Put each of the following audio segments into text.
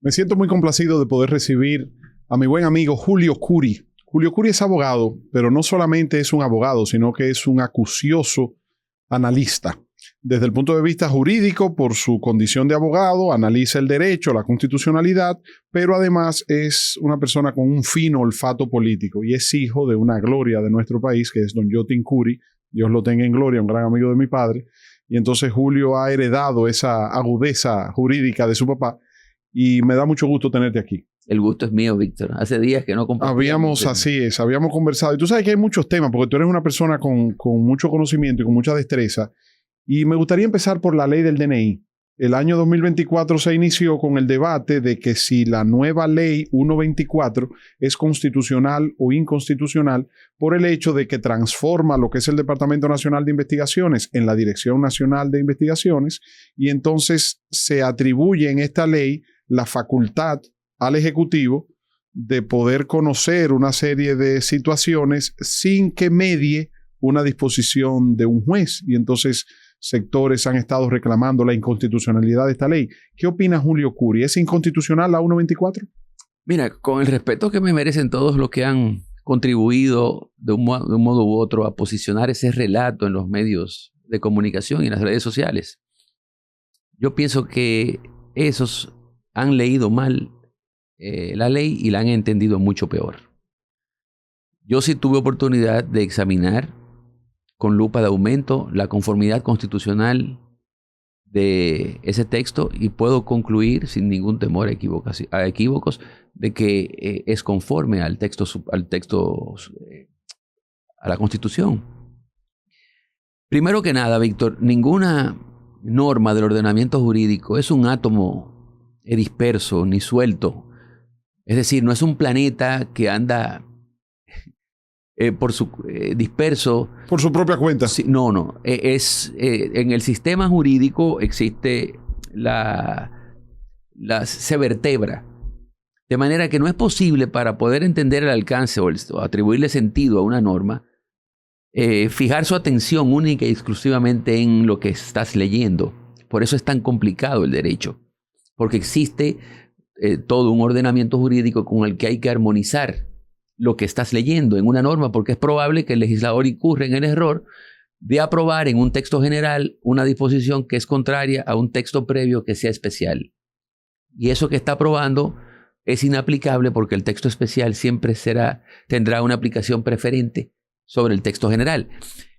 Me siento muy complacido de poder recibir a mi buen amigo Julio Curi. Julio Curi es abogado, pero no solamente es un abogado, sino que es un acucioso analista. Desde el punto de vista jurídico, por su condición de abogado, analiza el derecho, la constitucionalidad, pero además es una persona con un fino olfato político y es hijo de una gloria de nuestro país, que es don Yotin Curi. Dios lo tenga en gloria, un gran amigo de mi padre. Y entonces Julio ha heredado esa agudeza jurídica de su papá y me da mucho gusto tenerte aquí. El gusto es mío, Víctor. Hace días que no compartíamos. Habíamos conversado. Y tú sabes que hay muchos temas, porque tú eres una persona con mucho conocimiento y con mucha destreza. Y me gustaría empezar por la ley del DNI. El año 2024 se inició con el debate de que si la nueva ley 124 es constitucional o inconstitucional por el hecho de que transforma lo que es el Departamento Nacional de Investigaciones en la Dirección Nacional de Investigaciones y entonces se atribuye en esta ley la facultad al Ejecutivo de poder conocer una serie de situaciones sin que medie una disposición de un juez. Y entonces sectores han estado reclamando la inconstitucionalidad de esta ley. ¿Qué opina Julio Curi? ¿Es inconstitucional la 124? Mira, con el respeto que me merecen todos los que han contribuido de un modo u otro a posicionar ese relato en los medios de comunicación y en las redes sociales, yo pienso que esos han leído mal la ley y la han entendido mucho peor. Yo sí tuve oportunidad de examinar con lupa de aumento la conformidad constitucional de ese texto y puedo concluir sin ningún temor a equívocos de que es conforme al texto, a la Constitución. Primero que nada, Víctor, ninguna norma del ordenamiento jurídico es un átomo disperso ni suelto. Es decir, no es un planeta que anda disperso. Por su propia cuenta. Sí, no. En el sistema jurídico existe se vertebra. De manera que no es posible para poder entender el alcance o atribuirle sentido a una norma, fijar su atención única y exclusivamente en lo que estás leyendo. Por eso es tan complicado el derecho. Porque existe todo un ordenamiento jurídico con el que hay que armonizar lo que estás leyendo en una norma, porque es probable que el legislador incurra en el error de aprobar en un texto general una disposición que es contraria a un texto previo que sea especial. Y eso que está aprobando es inaplicable porque el texto especial siempre tendrá una aplicación preferente sobre el texto general.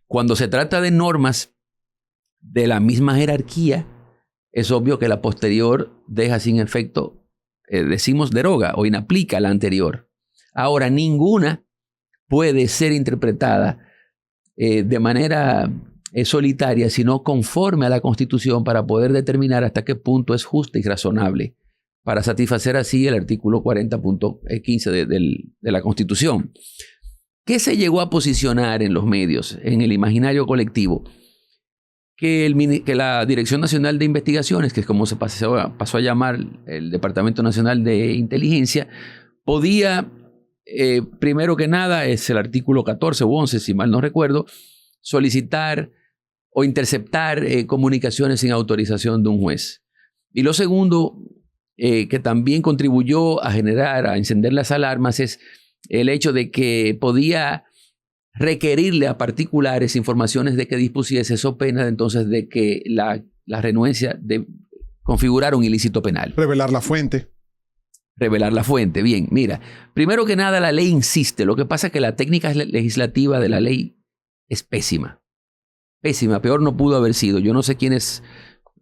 Cuando se trata de normas de la misma jerarquía, es obvio que la posterior deja sin efecto, decimos deroga o inaplica la anterior. Ahora, ninguna puede ser interpretada de manera solitaria, sino conforme a la Constitución para poder determinar hasta qué punto es justa y razonable, para satisfacer así el artículo 40.15 de la Constitución. ¿Qué se llegó a posicionar en los medios, en el imaginario colectivo? Que la Dirección Nacional de Investigaciones, que es como se pasó a llamar el Departamento Nacional de Inteligencia, podía, primero que nada, es el artículo 14 u 11, si mal no recuerdo, solicitar o interceptar comunicaciones sin autorización de un juez. Y lo segundo, que también contribuyó a encender las alarmas, es el hecho de que podía requerirle a particulares informaciones de que dispusiese, so pena entonces de que la renuencia de configurar un ilícito penal. Revelar la fuente. Revelar la fuente. Bien, mira, primero que nada la ley insiste. Lo que pasa es que la técnica legislativa de la ley es pésima. Pésima, peor no pudo haber sido. Yo no sé quiénes,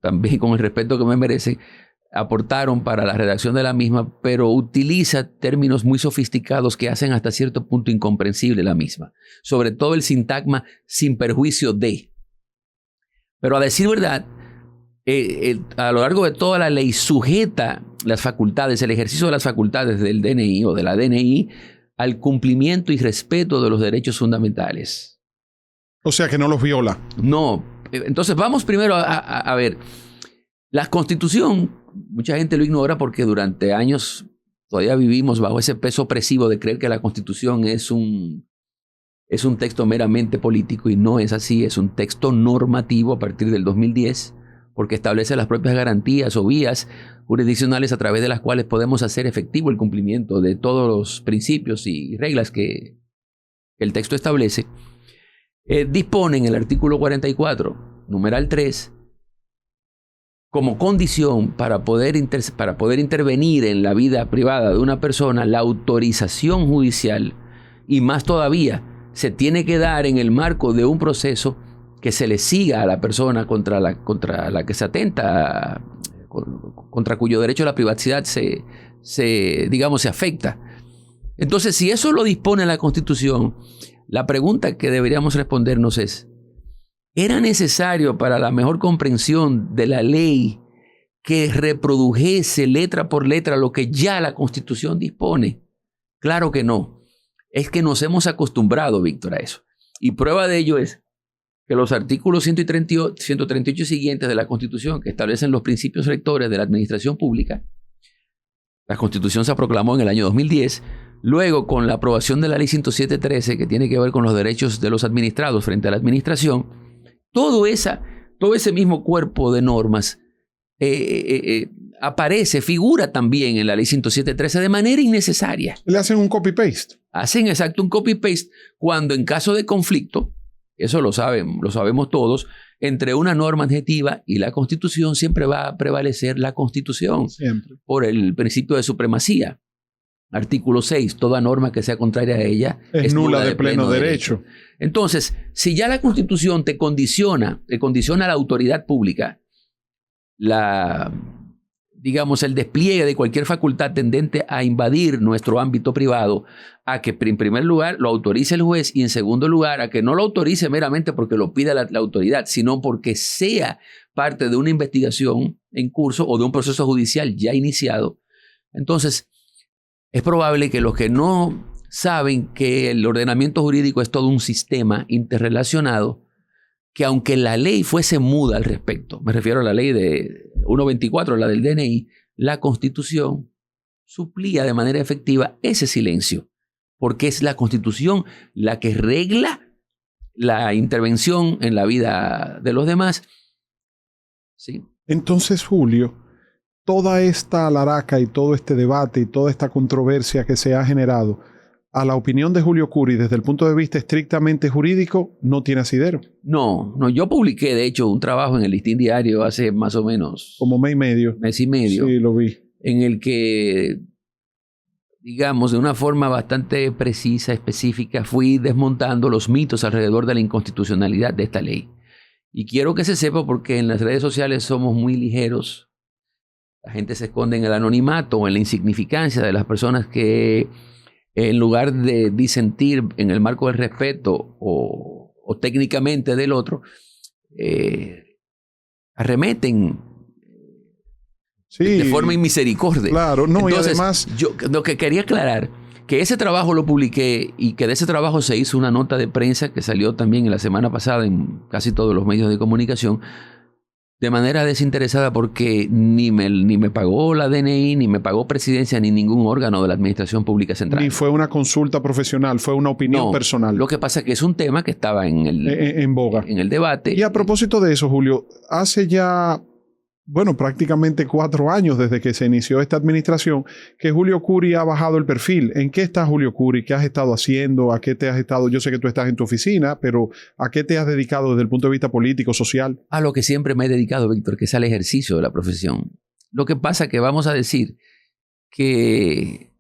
también con el respeto que me merecen, aportaron para la redacción de la misma, pero utiliza términos muy sofisticados que hacen hasta cierto punto incomprensible la misma. Sobre todo el sintagma sin perjuicio de. Pero a decir verdad, a lo largo de toda la ley sujeta las facultades, el ejercicio de las facultades del DNI o de la DNI al cumplimiento y respeto de los derechos fundamentales. O sea que no los viola. No. Entonces vamos primero a ver. La Constitución, mucha gente lo ignora porque durante años todavía vivimos bajo ese peso opresivo de creer que la Constitución es un texto meramente político y no es así. Es un texto normativo a partir del 2010 porque establece las propias garantías o vías jurisdiccionales a través de las cuales podemos hacer efectivo el cumplimiento de todos los principios y reglas que el texto establece, dispone en el artículo 44, numeral 3, como condición para poder intervenir en la vida privada de una persona, la autorización judicial, y más todavía, se tiene que dar en el marco de un proceso que se le siga a la persona contra la que se atenta, contra cuyo derecho a la privacidad se afecta. Entonces, si eso lo dispone la Constitución, la pregunta que deberíamos respondernos es, ¿era necesario para la mejor comprensión de la ley que reprodujese letra por letra lo que ya la Constitución dispone? Claro que no. Es que nos hemos acostumbrado, Víctor, a eso. Y prueba de ello es que los artículos 138 y siguientes de la Constitución, que establecen los principios rectores de la administración pública, la Constitución se proclamó en el año 2010, luego con la aprobación de la Ley 107.13, que tiene que ver con los derechos de los administrados frente a la administración, todo ese mismo cuerpo de normas aparece, figura también en la Ley 107.13 de manera innecesaria. Le hacen un copy-paste. Hacen exacto un copy-paste cuando en caso de conflicto, eso lo sabemos todos, entre una norma adjetiva y la Constitución siempre va a prevalecer la Constitución. Siempre. Por el principio de supremacía. Artículo 6, toda norma que sea contraria a ella es nula de pleno derecho. Entonces, si ya la Constitución te condiciona a la autoridad pública, el despliegue de cualquier facultad tendente a invadir nuestro ámbito privado, a que en primer lugar lo autorice el juez y en segundo lugar a que no lo autorice meramente porque lo pida la autoridad, sino porque sea parte de una investigación en curso o de un proceso judicial ya iniciado. Entonces, es probable que los que no saben que el ordenamiento jurídico es todo un sistema interrelacionado, que aunque la ley fuese muda al respecto, me refiero a la ley de 124, la del DNI, la Constitución suplía de manera efectiva ese silencio, porque es la Constitución la que regla la intervención en la vida de los demás. ¿Sí? Entonces, Julio, toda esta alaraca y todo este debate y toda esta controversia que se ha generado, a la opinión de Julio Curi, desde el punto de vista estrictamente jurídico, no tiene asidero. No, yo publiqué, de hecho, un trabajo en el Listín Diario hace más o menos... Como mes y medio. Mes y medio. Sí, lo vi. En el que, digamos, de una forma bastante precisa, específica, fui desmontando los mitos alrededor de la inconstitucionalidad de esta ley. Y quiero que se sepa porque en las redes sociales somos muy ligeros. La gente se esconde en el anonimato o en la insignificancia de las personas que, en lugar de disentir en el marco del respeto o técnicamente del otro, arremeten de forma inmisericordia. Claro, no. Entonces, y además... yo lo que quería aclarar, que ese trabajo lo publiqué y que de ese trabajo se hizo una nota de prensa que salió también en la semana pasada en casi todos los medios de comunicación, de manera desinteresada porque ni me pagó la DNI, ni me pagó Presidencia, ni ningún órgano de la Administración Pública Central. Ni fue una consulta profesional, fue una opinión personal. Lo que pasa es que es un tema que estaba en boga. En el debate. Y a propósito de eso, Julio, hace ya, prácticamente 4 años desde que se inició esta administración, que Julio Curi ha bajado el perfil. ¿En qué está Julio Curi? ¿Qué has estado haciendo? ¿A qué te has estado? Yo sé que tú estás en tu oficina, pero ¿a qué te has dedicado desde el punto de vista político, social? A lo que siempre me he dedicado, Víctor, que es al ejercicio de la profesión. Lo que pasa que vamos a decir que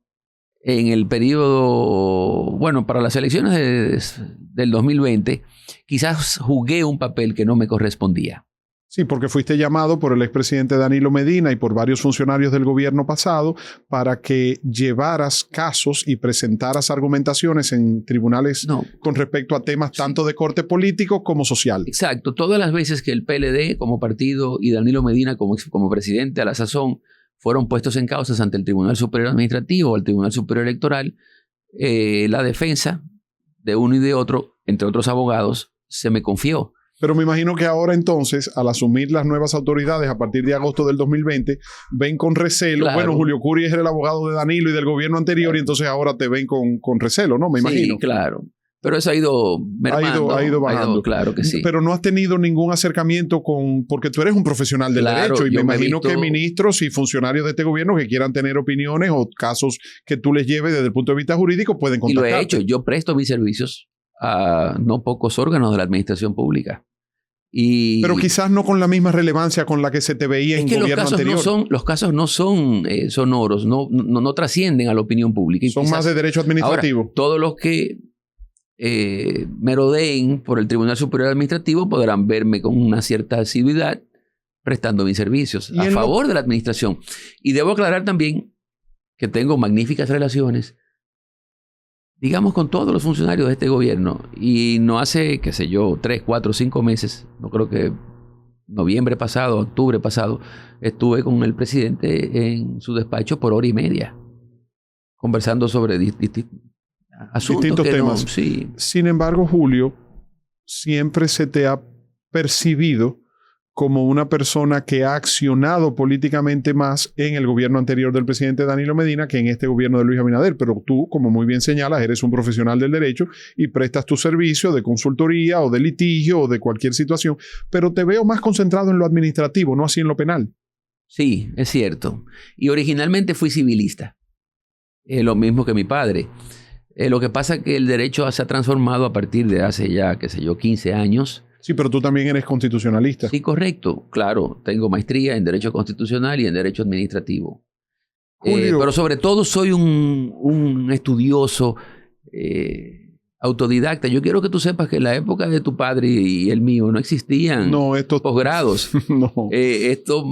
en el periodo, para las elecciones del 2020, quizás jugué un papel que no me correspondía. Sí, porque fuiste llamado por el expresidente Danilo Medina y por varios funcionarios del gobierno pasado para que llevaras casos y presentaras argumentaciones en tribunales con respecto a temas tanto de corte político como social. Exacto. Todas las veces que el PLD como partido y Danilo Medina como presidente a la sazón fueron puestos en causas ante el Tribunal Superior Administrativo o el Tribunal Superior Electoral, la defensa de uno y de otro, entre otros abogados, se me confió. Pero me imagino que ahora entonces, al asumir las nuevas autoridades a partir de agosto del 2020, ven con recelo. Claro. Julio Curi es el abogado de Danilo y del gobierno anterior y entonces ahora te ven con recelo, ¿no? Me imagino. Sí, claro. Pero eso ha ido mermando. Ha ido bajando. Claro que sí. Pero no has tenido ningún acercamiento porque tú eres un profesional del derecho y me imagino que ministros y funcionarios de este gobierno que quieran tener opiniones o casos que tú les lleves desde el punto de vista jurídico pueden contactarte. Y lo he hecho. Yo presto mis servicios a no pocos órganos de la administración pública. Pero quizás no con la misma relevancia con la que se te veía en gobierno anterior. Los casos no son sonoros, no trascienden a la opinión pública. Y son más de derecho administrativo. Ahora, todos los que merodeen por el Tribunal Superior Administrativo podrán verme con una cierta asiduidad prestando mis servicios a favor de la administración. Y debo aclarar también que tengo magníficas relaciones, digamos, con todos los funcionarios de este gobierno. Y no hace, 3, 4, 5 meses, no creo que noviembre pasado, octubre pasado, estuve con el presidente en su despacho por 1 hora y media, conversando sobre distintos temas. Sí. Sin embargo, Julio, siempre se te ha percibido como una persona que ha accionado políticamente más en el gobierno anterior del presidente Danilo Medina que en este gobierno de Luis Abinader. Pero tú, como muy bien señalas, eres un profesional del derecho y prestas tu servicio de consultoría o de litigio o de cualquier situación, pero te veo más concentrado en lo administrativo, no así en lo penal. Sí, es cierto. Y originalmente fui civilista, lo mismo que mi padre. Lo que pasa es que el derecho se ha transformado a partir de hace ya, 15 años. Sí, pero tú también eres constitucionalista. Sí, correcto. Claro, tengo maestría en Derecho Constitucional y en Derecho Administrativo. Pero sobre todo soy un estudioso autodidacta. Yo quiero que tú sepas que en la época de tu padre y el mío no existían posgrados. No. Esto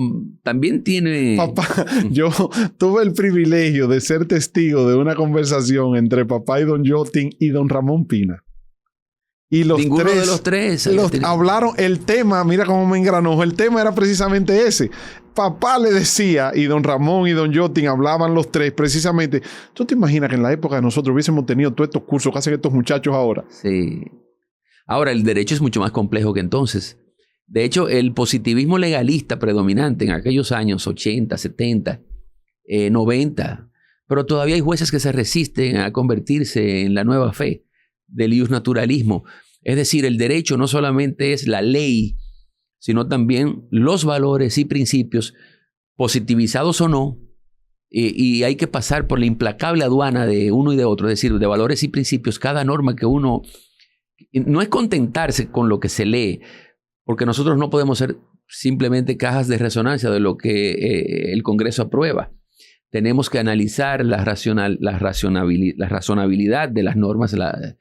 también tiene... Papá, yo tuve el privilegio de ser testigo de una conversación entre papá y don Yotin y don Ramón Pina. Y ninguno de los tres hablaron el tema, mira cómo me engranó, el tema era precisamente ese. Papá le decía, y don Ramón y don Yotin hablaban los tres precisamente. ¿Tú te imaginas que en la época de nosotros hubiésemos tenido todos estos cursos que hacen estos muchachos ahora? Sí. Ahora, el derecho es mucho más complejo que entonces. De hecho, el positivismo legalista predominante en aquellos años 80, 70, 90, pero todavía hay jueces que se resisten a convertirse en la nueva fe del iusnaturalismo. Es decir, el derecho no solamente es la ley, sino también los valores y principios, positivizados o no, y hay que pasar por la implacable aduana de uno y de otro, es decir, de valores y principios. Cada norma que uno... No es contentarse con lo que se lee, porque nosotros no podemos ser simplemente cajas de resonancia de lo que el Congreso aprueba. Tenemos que analizar la razonabilidad de las normas, la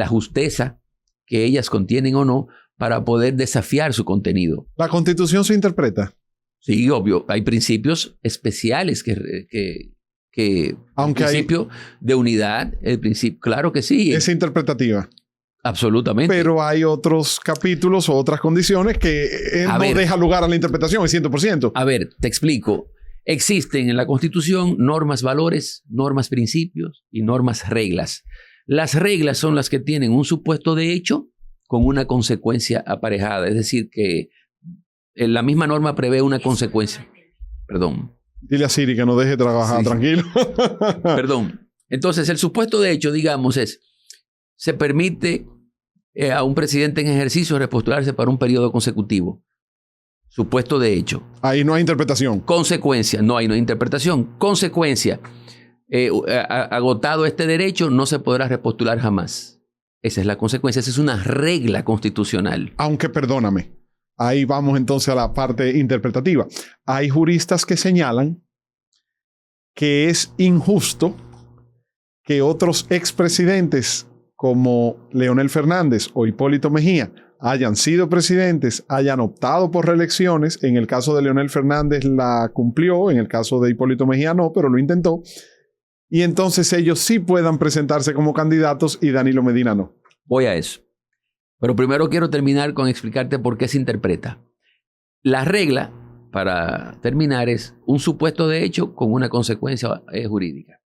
justeza que ellas contienen o no, para poder desafiar su contenido. ¿La Constitución se interpreta? Sí, obvio. Hay principios especiales aunque el principio de unidad, el principio, claro que sí. Es interpretativa. Absolutamente. Pero hay otros capítulos o otras condiciones que no deja lugar a la interpretación, es 100%. A ver, te explico. Existen en la Constitución normas, valores, normas, principios y normas, reglas. Las reglas son las que tienen un supuesto de hecho con una consecuencia aparejada. Es decir, que la misma norma prevé una consecuencia. Perdón. Dile a Siri que no deje trabajar, tranquilo. Perdón. Entonces, el supuesto de hecho, digamos, se permite a un presidente en ejercicio repostularse para un periodo consecutivo. Supuesto de hecho. Ahí no hay interpretación. Consecuencia. No hay interpretación. Consecuencia. Agotado este derecho, no se podrá repostular jamás. Esa es la consecuencia. Esa es una regla constitucional. Aunque, perdóname, ahí vamos entonces a la parte interpretativa. Hay juristas que señalan que es injusto que otros expresidentes como Leonel Fernández o Hipólito Mejía hayan sido presidentes, hayan optado por reelecciones. En el caso de Leonel Fernández la cumplió, en el caso de Hipólito Mejía no, pero lo intentó. Y entonces ellos sí puedan presentarse como candidatos y Danilo Medina no. Voy a eso. Pero primero quiero terminar con explicarte por qué se interpreta. La regla, para terminar, es un supuesto de hecho con una consecuencia jurídica.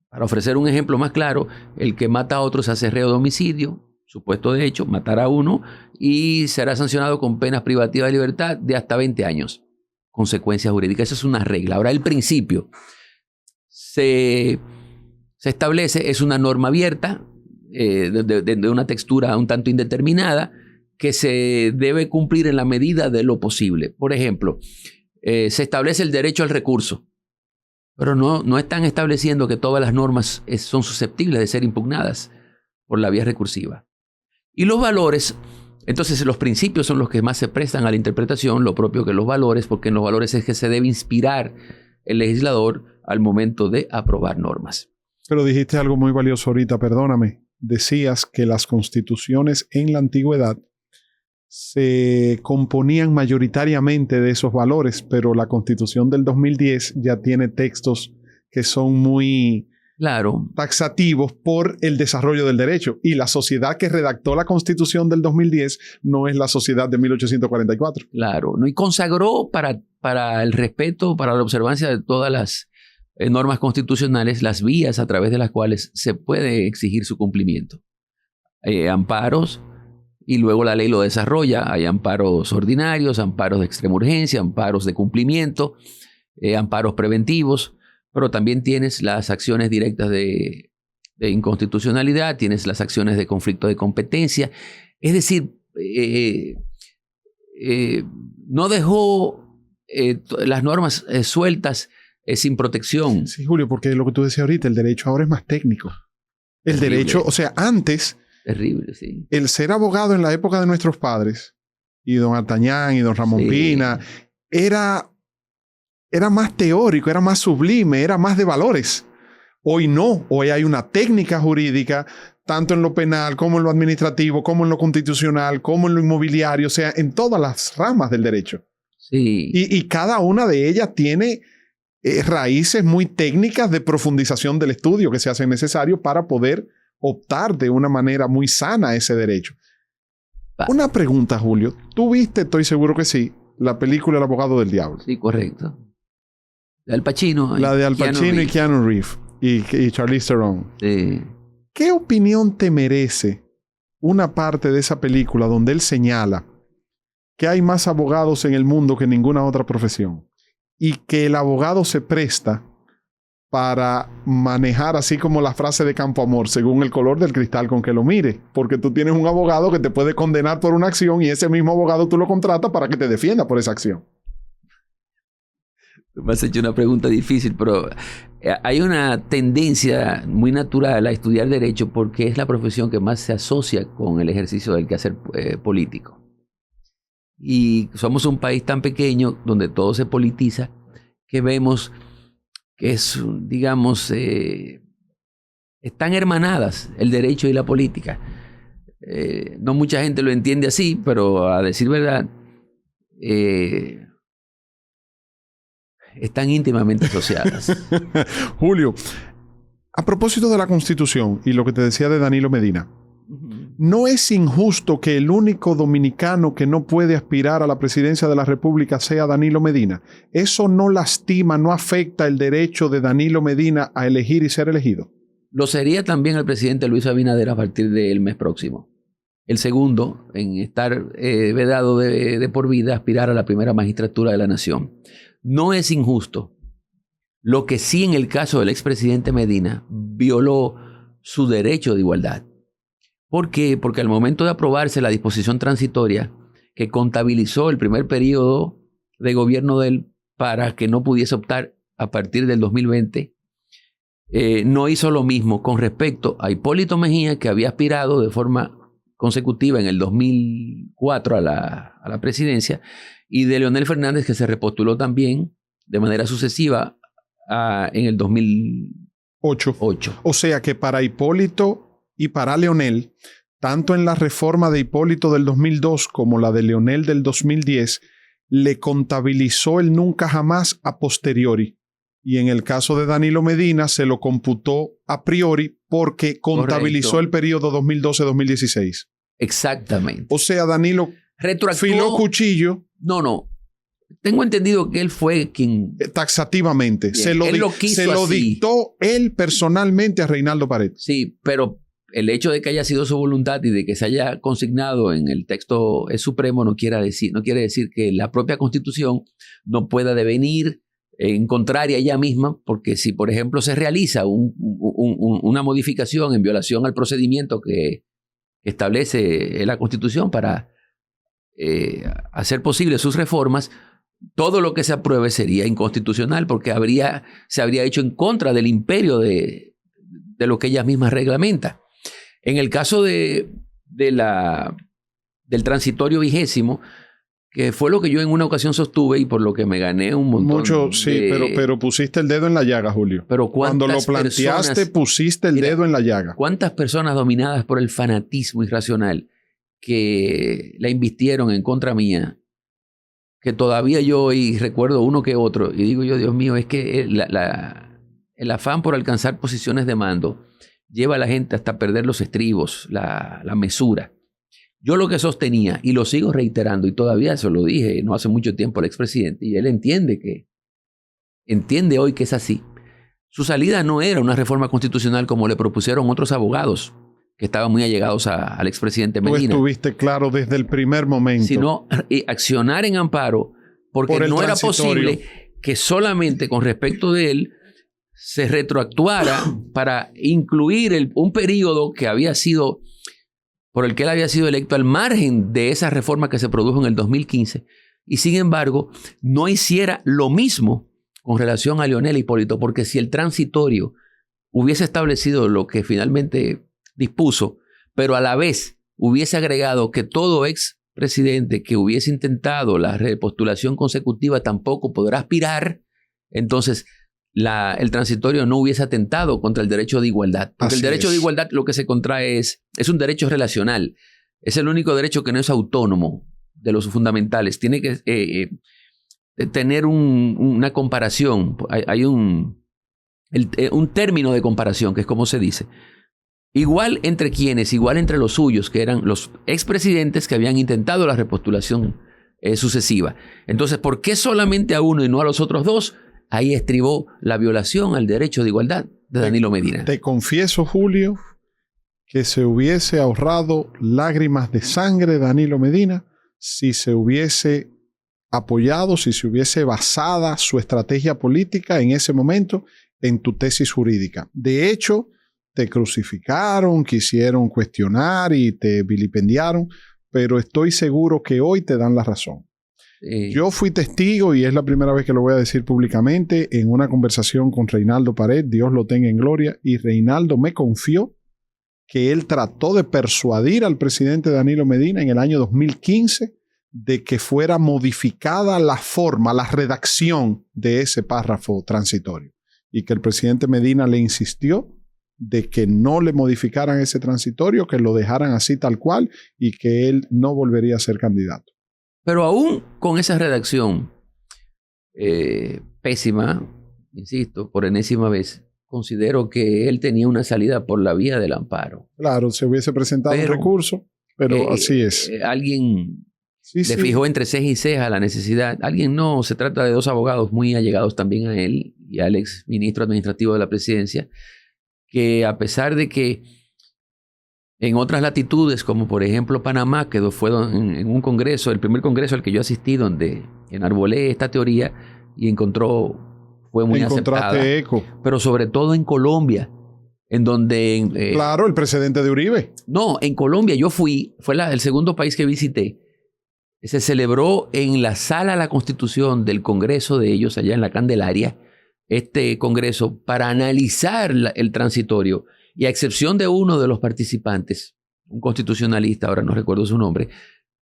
Para ofrecer un ejemplo más claro, el que mata a otro se hace reo de homicidio, supuesto de hecho, matará a uno y será sancionado con penas privativas de libertad de hasta 20 años. Consecuencias jurídicas. Esa es una regla. Ahora, el principio. Se se establece, es una norma abierta, de una textura un tanto indeterminada, que se debe cumplir en la medida de lo posible. Por ejemplo, se establece el derecho al recurso, pero no están estableciendo que todas las normas son susceptibles de ser impugnadas por la vía recursiva. Y los valores, entonces los principios son los que más se prestan a la interpretación, lo propio que los valores, porque en los valores es que se debe inspirar el legislador al momento de aprobar normas. Pero dijiste algo muy valioso ahorita, perdóname. Decías que las constituciones en la antigüedad se componían mayoritariamente de esos valores, pero la Constitución del 2010 ya tiene textos que son muy taxativos por el desarrollo del derecho. Y la sociedad que redactó la Constitución del 2010 no es la sociedad de 1844. Claro, ¿no? Y consagró para el respeto, para la observancia de todas las normas constitucionales, las vías a través de las cuales se puede exigir su cumplimiento. Amparos, y luego la ley lo desarrolla. Hay amparos ordinarios, amparos de extrema urgencia, amparos de cumplimiento, amparos preventivos, pero también tienes las acciones directas de inconstitucionalidad, tienes las acciones de conflicto de competencia. Es decir, no dejó las normas sueltas sin protección. Sí, Julio, porque lo que tú decías ahorita, el derecho ahora es más técnico. El derecho, o sea, antes... Terrible, sí. El ser abogado en la época de nuestros padres, y don Artañán y don Ramón Pina, era más teórico, era más sublime, era más de valores. Hoy no. Hoy hay una técnica jurídica, tanto en lo penal, como en lo administrativo, como en lo constitucional, como en lo inmobiliario, o sea, en todas las ramas del derecho. Sí. Y cada una de ellas tiene raíces muy técnicas de profundización del estudio que se hacen necesarios para poder optar de una manera muy sana ese derecho. Una pregunta, Julio. ¿Tú viste, estoy seguro que sí, la película El abogado del diablo? Sí, correcto. La de Al Pacino. La de Al Pacino y Keanu Reeves y Charlize Theron. Sí. ¿Qué opinión te merece una parte de esa película donde él señala que hay más abogados en el mundo que ninguna otra profesión y que el abogado se presta para manejar, así como la frase de Campo Amor, según el color del cristal con que lo mire? Porque tú tienes un abogado que te puede condenar por una acción y ese mismo abogado tú lo contratas para que te defienda por esa acción. Me has hecho una pregunta difícil, pero hay una tendencia muy natural a estudiar derecho porque es la profesión que más se asocia con el ejercicio del quehacer político. Y somos un país tan pequeño donde todo se politiza que vemos que es, digamos, están hermanadas el derecho y la política. No mucha gente lo entiende así, pero a decir verdad, están íntimamente asociadas. Julio, a propósito de la Constitución y lo que te decía de Danilo Medina, ¿no es injusto que el único dominicano que no puede aspirar a la presidencia de la República sea Danilo Medina? ¿Eso no lastima, no afecta el derecho de Danilo Medina a elegir y ser elegido? Lo sería también el presidente Luis Abinader a partir del mes próximo. El segundo en estar vedado de por vida, aspirar a la primera magistratura de la nación. No es injusto. Lo que sí, en el caso del expresidente Medina, violó su derecho de igualdad. ¿Por qué? Porque al momento de aprobarse la disposición transitoria que contabilizó el primer periodo de gobierno de él para que no pudiese optar a partir del 2020, no hizo lo mismo con respecto a Hipólito Mejía, que había aspirado de forma consecutiva en el 2004 a la presidencia, y de Leonel Fernández, que se repostuló también de manera sucesiva en el 2008. O sea que para Hipólito y para Leonel, tanto en la reforma de Hipólito del 2002 como la de Leonel del 2010, le contabilizó el nunca jamás a posteriori. Y en el caso de Danilo Medina se lo computó a priori porque contabilizó el periodo 2012-2016. Exactamente. O sea, Danilo filó cuchillo. No. Tengo entendido que él fue quien... Taxativamente. Se lo dictó él personalmente a Reinaldo Paredes. Sí, pero el hecho de que haya sido su voluntad y de que se haya consignado en el texto supremo no quiere decir que la propia Constitución no pueda devenir en contraria a ella misma, porque si, por ejemplo, se realiza una modificación en violación al procedimiento que establece la Constitución para hacer posibles sus reformas, todo lo que se apruebe sería inconstitucional porque se habría hecho en contra del imperio de lo que ella misma reglamenta. En el caso del transitorio 20º, que fue lo que yo en una ocasión sostuve y por lo que me gané un montón. Sí, pero pusiste el dedo en la llaga, Julio. Pero cuando lo planteaste, pusiste el dedo en la llaga. ¿Cuántas personas dominadas por el fanatismo irracional que la invistieron en contra mía, que todavía yo hoy recuerdo uno que otro, y digo yo, Dios mío, es que el afán por alcanzar posiciones de mando lleva a la gente hasta perder los estribos, la mesura. Yo lo que sostenía, y lo sigo reiterando, y todavía se lo dije no hace mucho tiempo al expresidente, y él entiende hoy que es así. Su salida no era una reforma constitucional como le propusieron otros abogados que estaban muy allegados al expresidente Medina. Tú estuviste claro desde el primer momento. Sino accionar en amparo, porque no era posible que solamente con respecto de él se retroactuara para incluir un periodo que había sido, por el que él había sido electo al margen de esa reforma que se produjo en el 2015, y sin embargo no hiciera lo mismo con relación a Leonel Hipólito, porque si el transitorio hubiese establecido lo que finalmente dispuso, pero a la vez hubiese agregado que todo expresidente que hubiese intentado la repostulación consecutiva tampoco podrá aspirar, entonces el transitorio no hubiese atentado contra el derecho de igualdad. Porque el derecho de igualdad lo que se contrae es un derecho relacional. Es el único derecho que no es autónomo de los fundamentales. Tiene que tener una comparación. Hay un término de comparación, que es como se dice. Igual entre quienes, igual entre los suyos, que eran los expresidentes que habían intentado la repostulación sucesiva. Entonces, ¿por qué solamente a uno y no a los otros dos? Ahí estribó la violación al derecho de igualdad de Danilo Medina. Te confieso, Julio, que se hubiese ahorrado lágrimas de sangre Danilo Medina si se hubiese apoyado, si se hubiese basada su estrategia política en ese momento en tu tesis jurídica. De hecho, te crucificaron, quisieron cuestionar y te vilipendiaron, pero estoy seguro que hoy te dan la razón. Yo fui testigo, y es la primera vez que lo voy a decir públicamente, en una conversación con Reinaldo Pared, Dios lo tenga en gloria, y Reinaldo me confió que él trató de persuadir al presidente Danilo Medina en el año 2015 de que fuera modificada la forma, la redacción de ese párrafo transitorio, y que el presidente Medina le insistió de que no le modificaran ese transitorio, que lo dejaran así tal cual y que él no volvería a ser candidato. Pero aún con esa redacción pésima, insisto, por enésima vez, considero que él tenía una salida por la vía del amparo. Claro, se hubiese presentado un recurso, pero así es. Alguien le fijó entre ceja y ceja la necesidad. Alguien no, se trata de dos abogados muy allegados también a él y al ex ministro administrativo de la presidencia, que a pesar de que en otras latitudes, como por ejemplo Panamá, que fue en un congreso, el primer congreso al que yo asistí, donde enarbolé esta teoría y fue muy aceptada. Eco. Pero sobre todo en Colombia, en donde... claro, el precedente de Uribe. No, en Colombia yo fue el segundo país que visité. Se celebró en la Sala de la Constitución del Congreso de ellos, allá en la Candelaria, este congreso para analizar el transitorio. Y a excepción de uno de los participantes, un constitucionalista, ahora no recuerdo su nombre,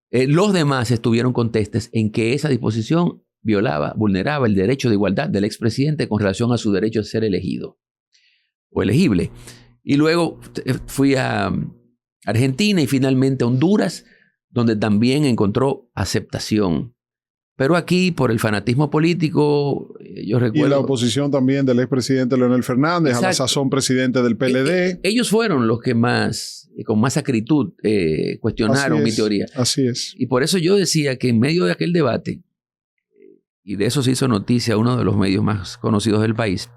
los demás estuvieron contestes en que esa disposición vulneraba el derecho de igualdad del expresidente con relación a su derecho a ser elegido o elegible. Y luego fui a Argentina y finalmente a Honduras, donde también encontró aceptación. Pero aquí, por el fanatismo político, yo recuerdo... Y la oposición también del expresidente Leonel Fernández, exacto, a la sazón presidente del PLD. Ellos fueron los que con más acritud cuestionaron mi teoría. Así es. Y por eso yo decía que en medio de aquel debate, y de eso se hizo noticia uno de los medios más conocidos del país,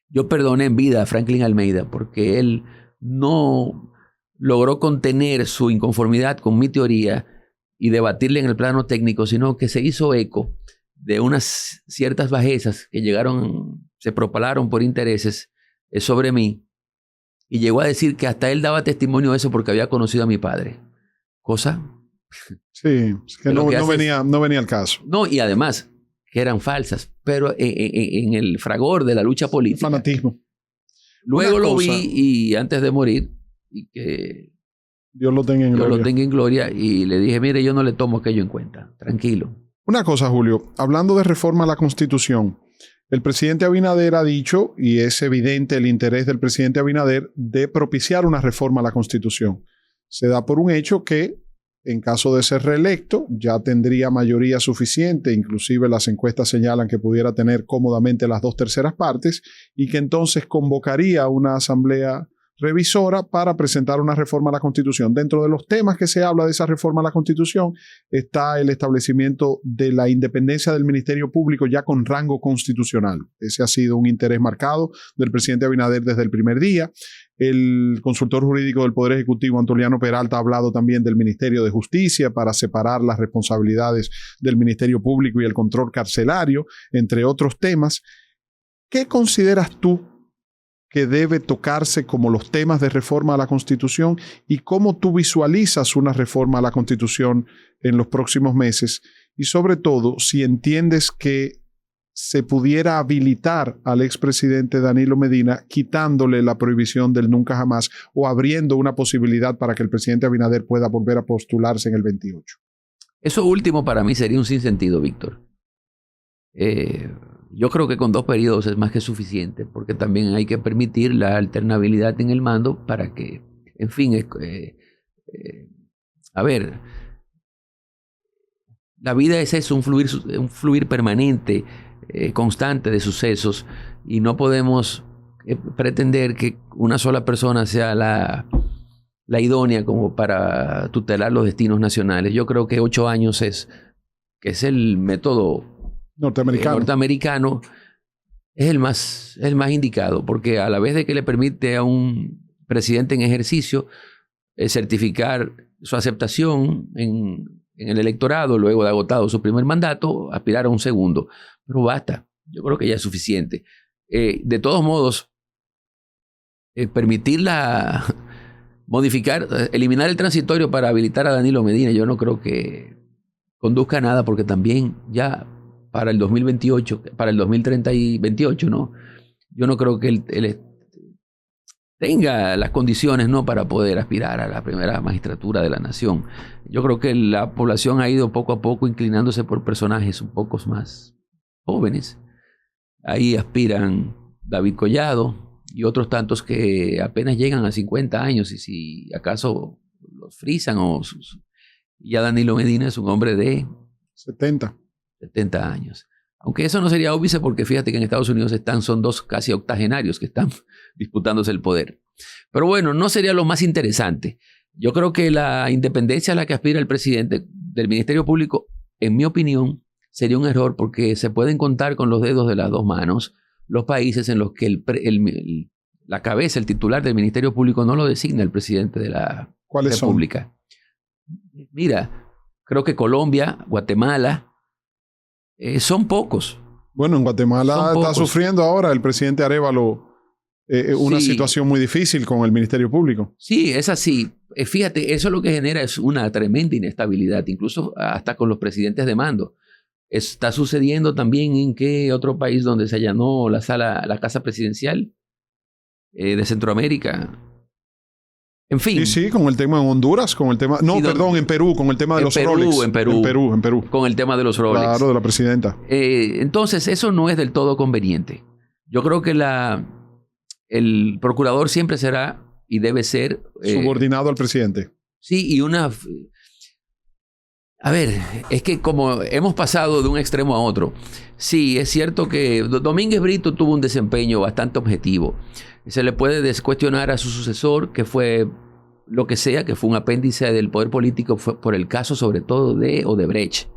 yo perdoné en vida a Franklin Almeida porque él no logró contener su inconformidad con mi teoría y debatirle en el plano técnico, sino que se hizo eco de unas ciertas bajezas que se propalaron por intereses sobre mí, y llegó a decir que hasta él daba testimonio de eso porque había conocido a mi padre. Cosa... Sí, que no venía al caso. No, y además que eran falsas, pero en el fragor de la lucha política. Fanatismo. Luego lo vi y antes de morir, y que Dios lo tenga en gloria, y le dije, mire, yo no le tomo aquello en cuenta, tranquilo. Una cosa, Julio, hablando de reforma a la Constitución, el presidente Abinader ha dicho, y es evidente el interés del presidente Abinader, de propiciar una reforma a la Constitución. Se da por un hecho que, en caso de ser reelecto, ya tendría mayoría suficiente, inclusive las encuestas señalan que pudiera tener cómodamente las 2/3 partes, y que entonces convocaría una asamblea revisora para presentar una reforma a la Constitución. Dentro de los temas que se habla de esa reforma a la Constitución está el establecimiento de la independencia del Ministerio Público ya con rango constitucional. Ese ha sido un interés marcado del presidente Abinader desde el primer día. El consultor jurídico del Poder Ejecutivo, Antoliano Peralta, ha hablado también del Ministerio de Justicia para separar las responsabilidades del Ministerio Público y el control carcelario, entre otros temas. ¿Qué consideras tú que debe tocarse como los temas de reforma a la Constitución y cómo tú visualizas una reforma a la Constitución en los próximos meses? Y sobre todo, si entiendes que se pudiera habilitar al expresidente Danilo Medina quitándole la prohibición del nunca jamás o abriendo una posibilidad para que el presidente Abinader pueda volver a postularse en el 28. Eso último para mí sería un sinsentido, Víctor. Yo creo que con 2 periodos es más que suficiente, porque también hay que permitir la alternabilidad en el mando para que, en fin, a ver, la vida es eso, un fluir permanente, constante de sucesos, y no podemos pretender que una sola persona sea la idónea como para tutelar los destinos nacionales. Yo creo que 8 años es el método norteamericano, es el más indicado, porque a la vez de que le permite a un presidente en ejercicio certificar su aceptación en el electorado luego de agotado su primer mandato, aspirar a un segundo. Pero basta, yo creo que ya es suficiente. De todos modos, eliminar el transitorio para habilitar a Danilo Medina, yo no creo que conduzca a nada, porque también ya para el 2028, para el 2028, ¿no? Yo no creo que él tenga las condiciones, ¿no?, para poder aspirar a la primera magistratura de la nación. Yo creo que la población ha ido poco a poco inclinándose por personajes un poco más jóvenes. Ahí aspiran David Collado y otros tantos que apenas llegan a 50 años, y si acaso los frisan, ya Danilo Medina es un hombre de 70 años. Aunque eso no sería obvio, porque fíjate que en Estados Unidos son 2 casi octogenarios que están disputándose el poder. Pero bueno, no sería lo más interesante. Yo creo que la independencia a la que aspira el presidente del Ministerio Público, en mi opinión, sería un error, porque se pueden contar con los dedos de las 2 manos los países en los que la cabeza, el titular del Ministerio Público, no lo designa el presidente de la República. Mira, creo que Colombia, Guatemala, son pocos. Bueno, en Guatemala está sufriendo ahora el presidente Arévalo una situación muy difícil con el Ministerio Público. Sí, es así. Fíjate, eso lo que genera es una tremenda inestabilidad, incluso hasta con los presidentes de mando. Está sucediendo también en ¿qué otro país donde se allanó la casa presidencial de Centroamérica? En fin. Sí, con el tema en Honduras, con el tema... No, sí, perdón, en Perú, con el tema de los Rolex. En Perú. Con el tema de los Rolex. Claro, de la presidenta. Entonces, eso no es del todo conveniente. Yo creo que el procurador siempre será y debe ser... subordinado al presidente. Sí, y a ver, es que como hemos pasado de un extremo a otro. Sí, es cierto que Domínguez Brito tuvo un desempeño bastante objetivo. Se le puede descuestionar a su sucesor, que fue lo que sea, que fue un apéndice del poder político, fue por el caso sobre todo de Odebrecht,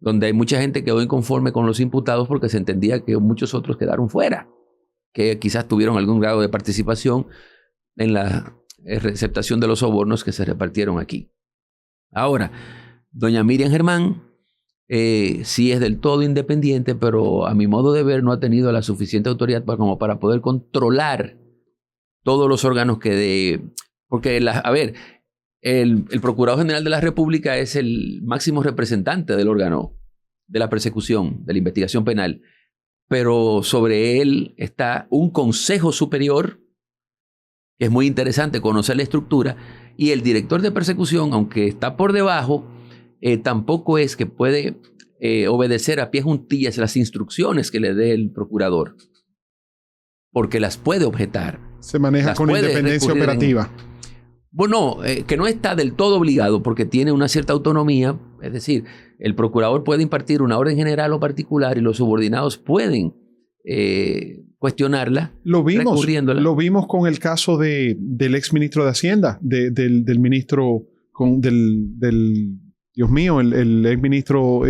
donde hay mucha gente que quedó inconforme con los imputados porque se entendía que muchos otros quedaron fuera, que quizás tuvieron algún grado de participación en la receptación de los sobornos que se repartieron aquí. Ahora, doña Miriam Germán sí es del todo independiente, pero a mi modo de ver no ha tenido la suficiente autoridad como para poder controlar todos los órganos porque, el Procurador General de la República es el máximo representante del órgano de la persecución, de la investigación penal, pero sobre él está un Consejo Superior, que es muy interesante conocer la estructura, y el director de persecución, aunque está por debajo, tampoco es que puede obedecer a pie juntillas las instrucciones que le dé el procurador, porque las puede objetar. Se maneja con independencia operativa. Bueno, que no está del todo obligado porque tiene una cierta autonomía, es decir, el procurador puede impartir una orden general o particular y los subordinados pueden cuestionarla, recurriéndola. Lo vimos con el caso del ex ministro de Hacienda, del ministro, Dios mío, el ex ministro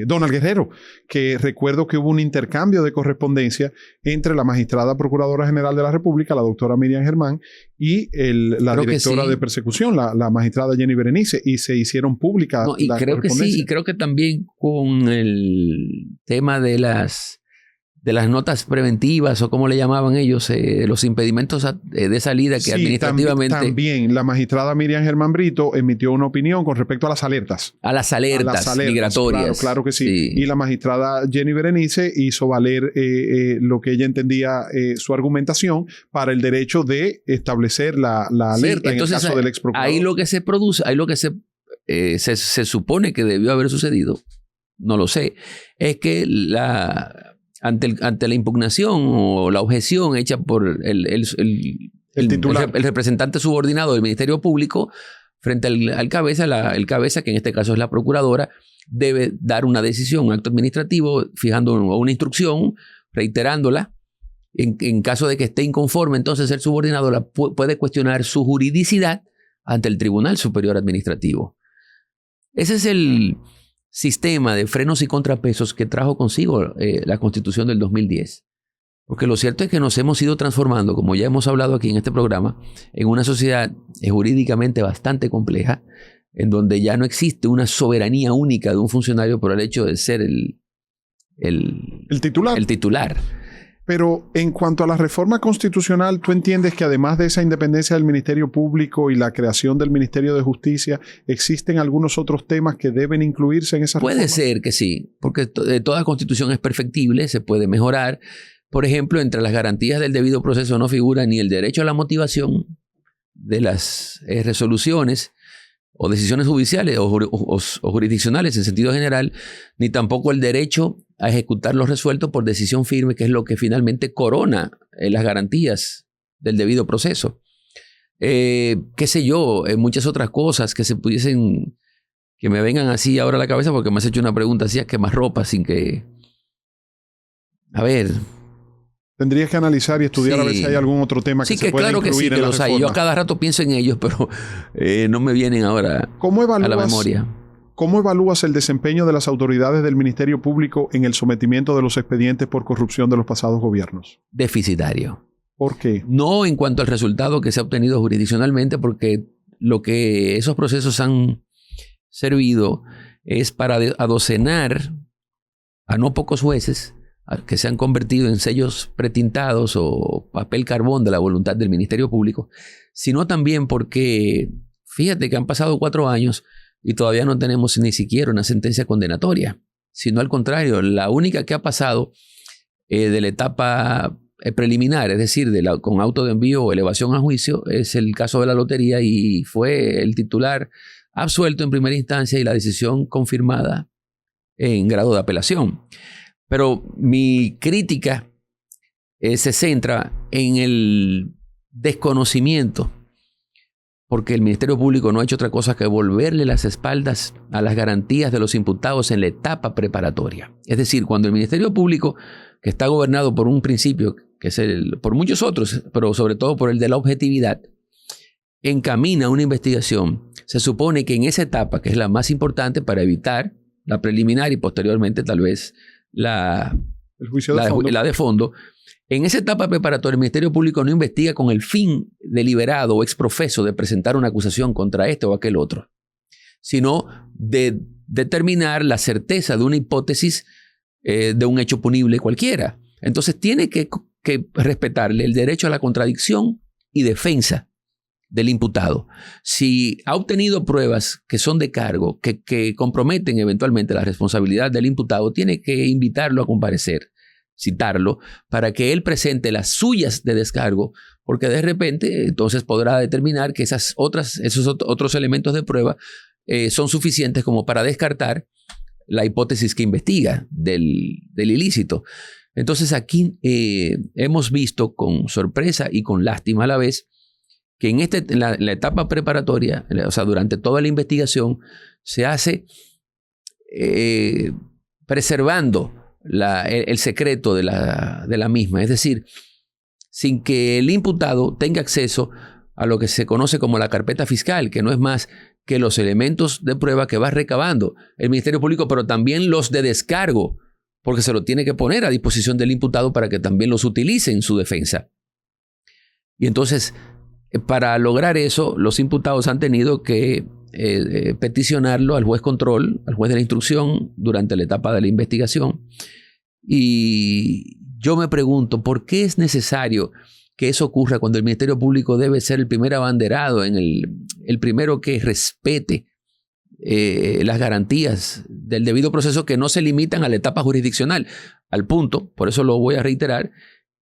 Donald Guerrero, que recuerdo que hubo un intercambio de correspondencia entre la magistrada Procuradora General de la República, la doctora Miriam Germán, y la directora de persecución, la magistrada Jenny Berenice, y se hicieron públicas la correspondencia. Sí, y creo que también con el tema de las notas preventivas, o como le llamaban ellos, los impedimentos de salida que administrativamente... También la magistrada Miriam Germán Brito emitió una opinión con respecto a las alertas. A las alertas migratorias. Claro que sí. Y la magistrada Jenny Berenice hizo valer lo que ella entendía su argumentación para el derecho de establecer la alerta en el caso del ex procurador. Ahí lo que se produce, ahí lo que se supone que debió haber sucedido, no lo sé, es que ante la impugnación o la objeción hecha por el representante subordinado del Ministerio Público frente al cabeza, el cabeza, que en este caso es la procuradora, debe dar una decisión, un acto administrativo, fijando una instrucción, reiterándola. En caso de que esté inconforme, entonces el subordinado puede cuestionar su juridicidad ante el Tribunal Superior Administrativo. Ese es el sistema de frenos y contrapesos que trajo consigo la Constitución del 2010. Porque lo cierto es que nos hemos ido transformando, como ya hemos hablado aquí en este programa, en una sociedad jurídicamente bastante compleja, en donde ya no existe una soberanía única de un funcionario por el hecho de ser el titular. Pero en cuanto a la reforma constitucional, ¿tú entiendes que además de esa independencia del Ministerio Público y la creación del Ministerio de Justicia, existen algunos otros temas que deben incluirse en esa reforma? Puede ser que sí, porque toda constitución es perfectible, se puede mejorar. Por ejemplo, entre las garantías del debido proceso no figura ni el derecho a la motivación de las resoluciones o decisiones judiciales o jurisdiccionales en sentido general, ni tampoco el derecho a ejecutar lo resuelto por decisión firme, que es lo que finalmente corona las garantías del debido proceso. Qué sé yo, muchas otras cosas que que me vengan así ahora a la cabeza, porque me has hecho una pregunta así a quemarropa sin que... A ver... Tendrías que analizar y estudiar a ver si hay algún otro tema que se pueda incluir en la reforma. Yo a cada rato pienso en ellos, pero no me vienen ahora a la memoria. ¿Cómo evalúas el desempeño de las autoridades del Ministerio Público en el sometimiento de los expedientes por corrupción de los pasados gobiernos? Deficitario. ¿Por qué? No en cuanto al resultado que se ha obtenido jurisdiccionalmente, porque lo que esos procesos han servido es para adocenar a no pocos jueces que se han convertido en sellos pretintados o papel carbón de la voluntad del Ministerio Público, sino también porque, fíjate que han pasado 4 años y todavía no tenemos ni siquiera una sentencia condenatoria, sino al contrario, la única que ha pasado de la etapa preliminar, es decir, con auto de envío o elevación a juicio, es el caso de la lotería, y fue el titular absuelto en primera instancia y la decisión confirmada en grado de apelación. Pero mi crítica se centra en el desconocimiento, porque el Ministerio Público no ha hecho otra cosa que volverle las espaldas a las garantías de los imputados en la etapa preparatoria. Es decir, cuando el Ministerio Público, que está gobernado por un principio, que es por muchos otros, pero sobre todo por el de la objetividad, encamina una investigación, se supone que en esa etapa, que es la más importante para evitar la preliminar y posteriormente tal vez la de fondo, en esa etapa preparatoria el Ministerio Público no investiga con el fin deliberado o exprofeso de presentar una acusación contra este o aquel otro, sino de determinar la certeza de una hipótesis de un hecho punible cualquiera. Entonces tiene que respetarle el derecho a la contradicción y defensa del imputado. Si ha obtenido pruebas que son de cargo, que comprometen eventualmente la responsabilidad del imputado, tiene que invitarlo a comparecer, citarlo, para que él presente las suyas de descargo, porque de repente entonces podrá determinar que esos otros elementos de prueba son suficientes como para descartar la hipótesis que investiga del ilícito. Entonces aquí hemos visto con sorpresa y con lástima a la vez que en la etapa preparatoria, o sea, durante toda la investigación, se hace preservando el secreto de la misma. Es decir, sin que el imputado tenga acceso a lo que se conoce como la carpeta fiscal, que no es más que los elementos de prueba que va recabando el Ministerio Público, pero también los de descargo, porque se lo tiene que poner a disposición del imputado para que también los utilice en su defensa. Y entonces, para lograr eso, los imputados han tenido que peticionarlo al juez control, al juez de la instrucción, durante la etapa de la investigación. Y yo me pregunto, ¿por qué es necesario que eso ocurra cuando el Ministerio Público debe ser el primer abanderado, el primero que respete las garantías del debido proceso, que no se limitan a la etapa jurisdiccional? Al punto, por eso lo voy a reiterar,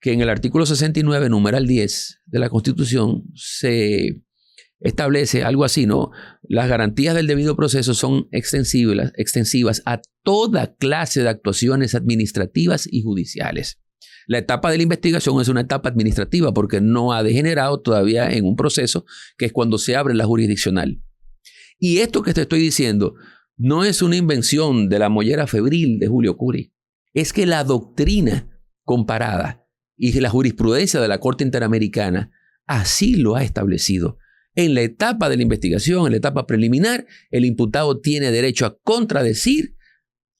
que en el artículo 69, numeral 10 de la Constitución, se establece algo así, ¿no? Las garantías del debido proceso son extensivas a toda clase de actuaciones administrativas y judiciales. La etapa de la investigación es una etapa administrativa porque no ha degenerado todavía en un proceso, que es cuando se abre la jurisdiccional. Y esto que te estoy diciendo no es una invención de la mollera febril de Julio Curi. Es que la doctrina comparada y la jurisprudencia de la Corte Interamericana así lo ha establecido. En la etapa de la investigación, en la etapa preliminar, el imputado tiene derecho a contradecir,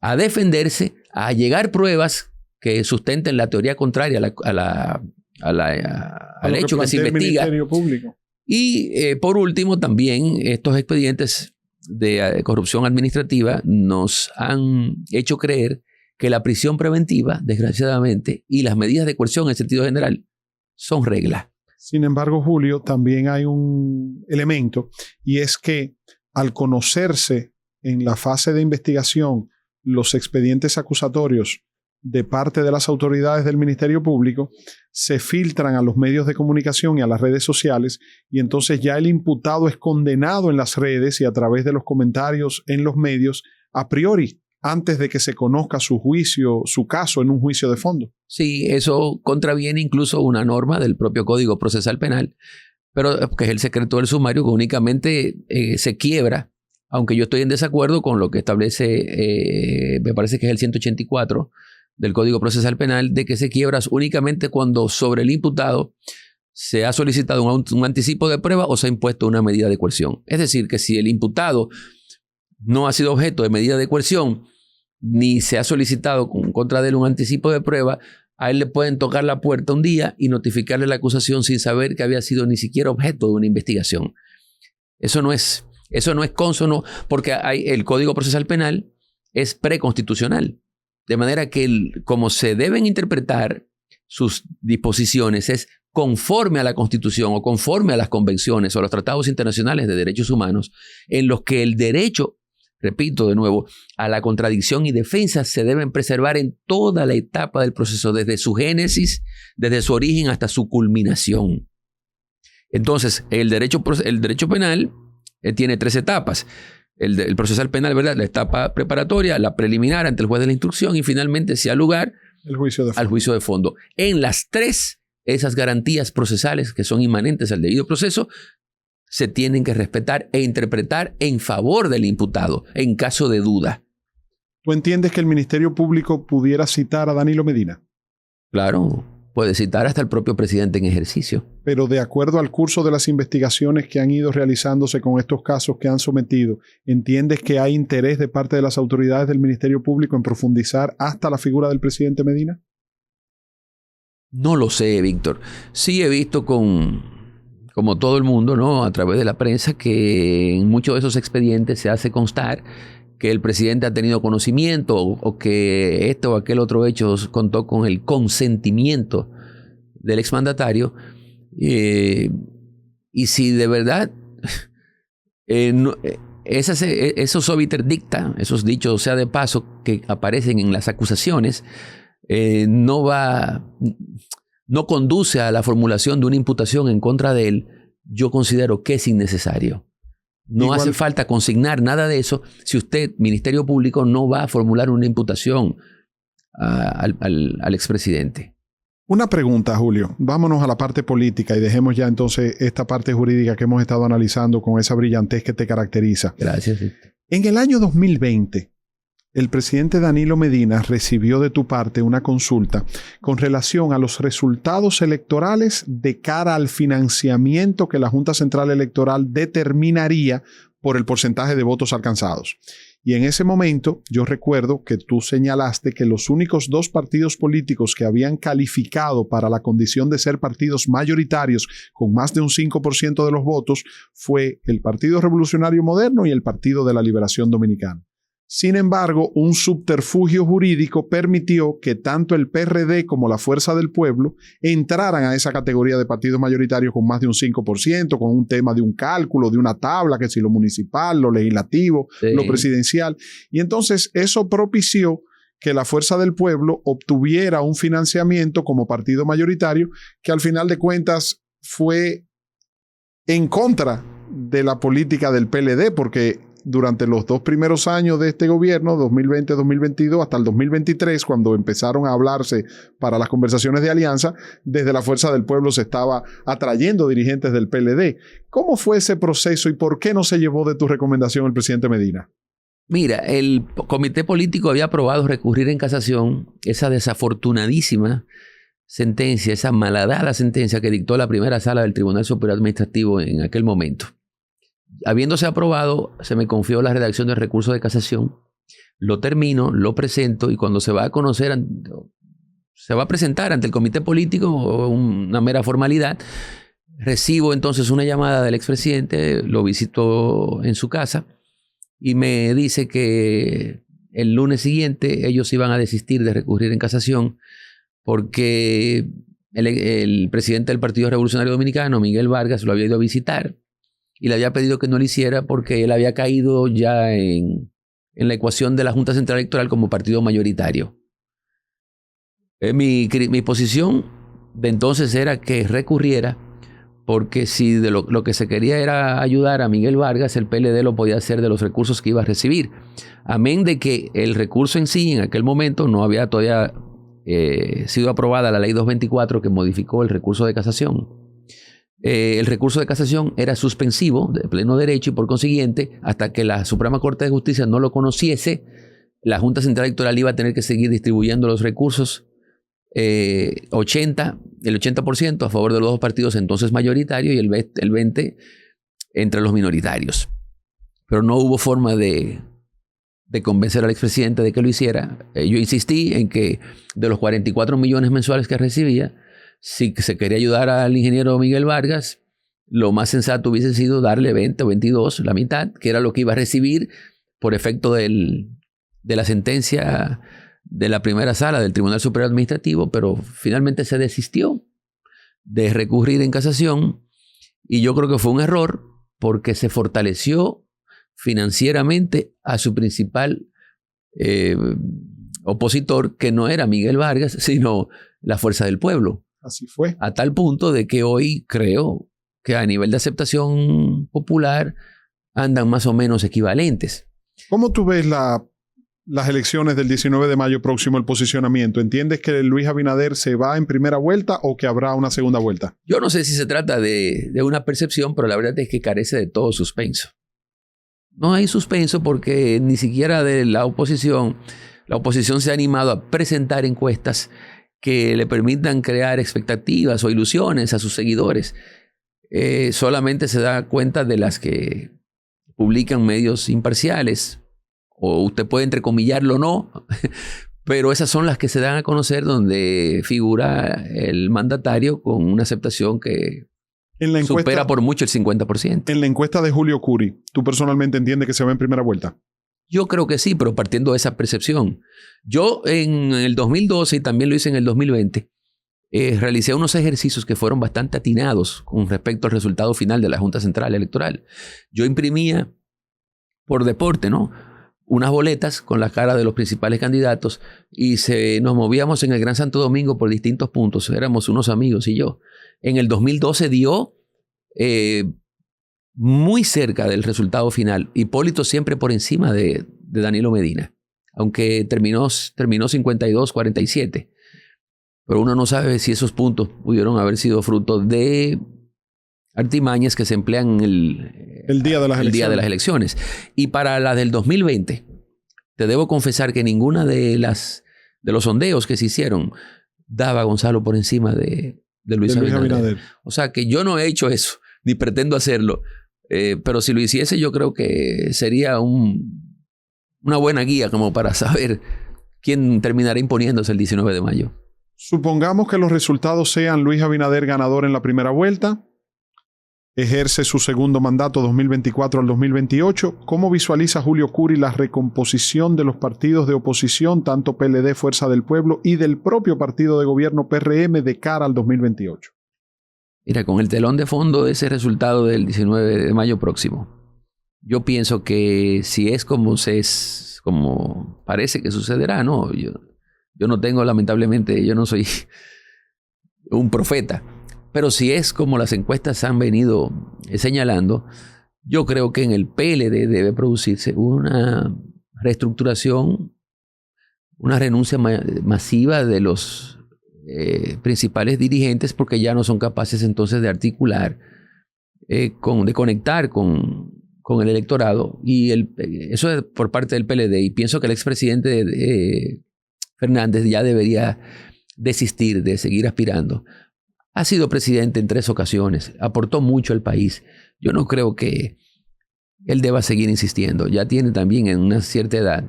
a defenderse, a allegar pruebas que sustenten la teoría contraria al hecho que se investiga. Y por último, también estos expedientes de corrupción administrativa nos han hecho creer que la prisión preventiva, desgraciadamente, y las medidas de coerción en sentido general son regla. Sin embargo, Julio, también hay un elemento, y es que al conocerse en la fase de investigación los expedientes acusatorios de parte de las autoridades del Ministerio Público, se filtran a los medios de comunicación y a las redes sociales, y entonces ya el imputado es condenado en las redes y a través de los comentarios en los medios a priori, antes de que se conozca su juicio, su caso en un juicio de fondo. Sí, eso contraviene incluso una norma del propio Código Procesal Penal, pero que es el secreto del sumario, que únicamente se quiebra, aunque yo estoy en desacuerdo con lo que establece, me parece que es el 184 del Código Procesal Penal, de que se quiebra únicamente cuando sobre el imputado se ha solicitado un anticipo de prueba o se ha impuesto una medida de coerción. Es decir, que si el imputado no ha sido objeto de medida de coerción, ni se ha solicitado contra de él un anticipo de prueba, a él le pueden tocar la puerta un día y notificarle la acusación sin saber que había sido ni siquiera objeto de una investigación. Eso no es cónsono, porque el Código Procesal Penal es preconstitucional. De manera que como se deben interpretar sus disposiciones es conforme a la Constitución o conforme a las convenciones o los tratados internacionales de derechos humanos, en los que el derecho, repito de nuevo, a la contradicción y defensa se deben preservar en toda la etapa del proceso, desde su génesis, desde su origen hasta su culminación. Entonces, el derecho penal tiene tres etapas. El procesal penal, ¿verdad? La etapa preparatoria, la preliminar ante el juez de la instrucción y finalmente, si ha lugar, al juicio de fondo. En las tres, esas garantías procesales que son inmanentes al debido proceso se tienen que respetar e interpretar en favor del imputado en caso de duda. ¿Tú entiendes que el Ministerio Público pudiera citar a Danilo Medina? Claro, puede citar hasta el propio presidente en ejercicio. Pero de acuerdo al curso de las investigaciones que han ido realizándose con estos casos que han sometido, ¿entiendes que hay interés de parte de las autoridades del Ministerio Público en profundizar hasta la figura del presidente Medina? No lo sé, Víctor. Sí he visto como todo el mundo, ¿no?, a través de la prensa, que en muchos de esos expedientes se hace constar que el presidente ha tenido conocimiento o que este o aquel otro hecho contó con el consentimiento del exmandatario. Y si de verdad esos obiter dicta, esos dichos sea de paso que aparecen en las acusaciones, no conduce a la formulación de una imputación en contra de él, yo considero que es innecesario. No hace falta consignar nada de eso si usted, Ministerio Público, no va a formular una imputación al expresidente. Una pregunta, Julio. Vámonos a la parte política y dejemos ya entonces esta parte jurídica que hemos estado analizando con esa brillantez que te caracteriza. Gracias. En el año 2020, el presidente Danilo Medina recibió de tu parte una consulta con relación a los resultados electorales de cara al financiamiento que la Junta Central Electoral determinaría por el porcentaje de votos alcanzados. Y en ese momento yo recuerdo que tú señalaste que los únicos 2 partidos políticos que habían calificado para la condición de ser partidos mayoritarios con más de un 5% de los votos fue el Partido Revolucionario Moderno y el Partido de la Liberación Dominicana. Sin embargo, un subterfugio jurídico permitió que tanto el PRD como la Fuerza del Pueblo entraran a esa categoría de partidos mayoritarios con más de un 5%, con un tema de un cálculo, de una tabla, que si lo municipal, lo legislativo, sí, lo presidencial. Y entonces eso propició que la Fuerza del Pueblo obtuviera un financiamiento como partido mayoritario que al final de cuentas fue en contra de la política del PLD, porque durante los 2 primeros años de este gobierno, 2020-2022, hasta el 2023, cuando empezaron a hablarse para las conversaciones de alianza, desde la Fuerza del Pueblo se estaba atrayendo dirigentes del PLD. ¿Cómo fue ese proceso y por qué no se llevó de tu recomendación el presidente Medina? Mira, el comité político había aprobado recurrir en casación esa desafortunadísima sentencia, esa malhadada sentencia que dictó la primera sala del Tribunal Superior Administrativo en aquel momento. Habiéndose aprobado, se me confió la redacción del recurso de casación, lo termino, lo presento y cuando se va a conocer, se va a presentar ante el comité político, una mera formalidad, recibo entonces una llamada del expresidente, lo visito en su casa y me dice que el lunes siguiente ellos iban a desistir de recurrir en casación porque el presidente del Partido Revolucionario Dominicano, Miguel Vargas, lo había ido a visitar y le había pedido que no lo hiciera porque él había caído ya en la ecuación de la Junta Central Electoral como partido mayoritario. Mi posición de entonces era que recurriera porque si de lo que se quería era ayudar a Miguel Vargas, el PLD lo podía hacer de los recursos que iba a recibir. Amén de que el recurso en sí, en aquel momento, no había todavía sido aprobada la ley 224 que modificó el recurso de casación. El recurso de casación era suspensivo de pleno derecho y por consiguiente, hasta que la Suprema Corte de Justicia no lo conociese, la Junta Central Electoral iba a tener que seguir distribuyendo los recursos el 80% a favor de los 2 partidos entonces mayoritarios y el 20% entre los minoritarios. Pero no hubo forma de convencer al expresidente de que lo hiciera. Yo insistí en que de los 44 millones mensuales que recibía, si se quería ayudar al ingeniero Miguel Vargas, lo más sensato hubiese sido darle 20 o 22, la mitad, que era lo que iba a recibir por efecto de la sentencia de la primera sala del Tribunal Superior Administrativo, pero finalmente se desistió de recurrir en casación y yo creo que fue un error porque se fortaleció financieramente a su principal opositor, que no era Miguel Vargas, sino la Fuerza del Pueblo. Así fue. A tal punto de que hoy creo que a nivel de aceptación popular andan más o menos equivalentes. ¿Cómo tú ves las elecciones del 19 de mayo próximo, el posicionamiento? ¿Entiendes que Luis Abinader se va en primera vuelta o que habrá una segunda vuelta? Yo no sé si se trata de una percepción, pero la verdad es que carece de todo suspenso. No hay suspenso porque ni siquiera de la oposición se ha animado a presentar encuestas que le permitan crear expectativas o ilusiones a sus seguidores. Solamente se da cuenta de las que publican medios imparciales, o usted puede entrecomillarlo o no, pero esas son las que se dan a conocer donde figura el mandatario con una aceptación que supera por mucho el 50%. En la encuesta de Julio Curi, ¿tú personalmente entiendes que se va en primera vuelta? Yo creo que sí, pero partiendo de esa percepción. Yo en el 2012 y también lo hice en el 2020, realicé unos ejercicios que fueron bastante atinados con respecto al resultado final de la Junta Central Electoral. Yo imprimía por deporte, ¿no?, unas boletas con la cara de los principales candidatos y nos movíamos en el Gran Santo Domingo por distintos puntos. Éramos unos amigos y yo. En el 2012 dio muy cerca del resultado final. Hipólito siempre por encima de Danilo Medina, aunque terminó 52-47. Pero uno no sabe si esos puntos pudieron haber sido fruto de artimañas que se emplean en el día de las elecciones. Y para la del 2020, te debo confesar que ninguna de los sondeos que se hicieron daba a Gonzalo por encima de Luis Abinader. O sea que yo no he hecho eso, ni pretendo hacerlo. Pero si lo hiciese, yo creo que sería una buena guía como para saber quién terminará imponiéndose el 19 de mayo. Supongamos que los resultados sean Luis Abinader ganador en la primera vuelta. Ejerce su segundo mandato 2024 al 2028. ¿Cómo visualiza Julio Curi la recomposición de los partidos de oposición, tanto PLD, Fuerza del Pueblo, y del propio partido de gobierno PRM de cara al 2028? Mira, con el telón de fondo de ese resultado del 19 de mayo próximo, yo pienso que si es como parece que sucederá, ¿no? Yo no tengo, lamentablemente, yo no soy un profeta. Pero si es como las encuestas han venido señalando, yo creo que en el PLD debe producirse una reestructuración, una renuncia masiva de los principales dirigentes, porque ya no son capaces entonces de articular, de conectar con el electorado. Y eso es por parte del PLD. Y pienso que el expresidente Fernández ya debería desistir de seguir aspirando. Ha sido presidente en 3 ocasiones, aportó mucho al país. Yo no creo que él deba seguir insistiendo. Ya tiene también en una cierta edad.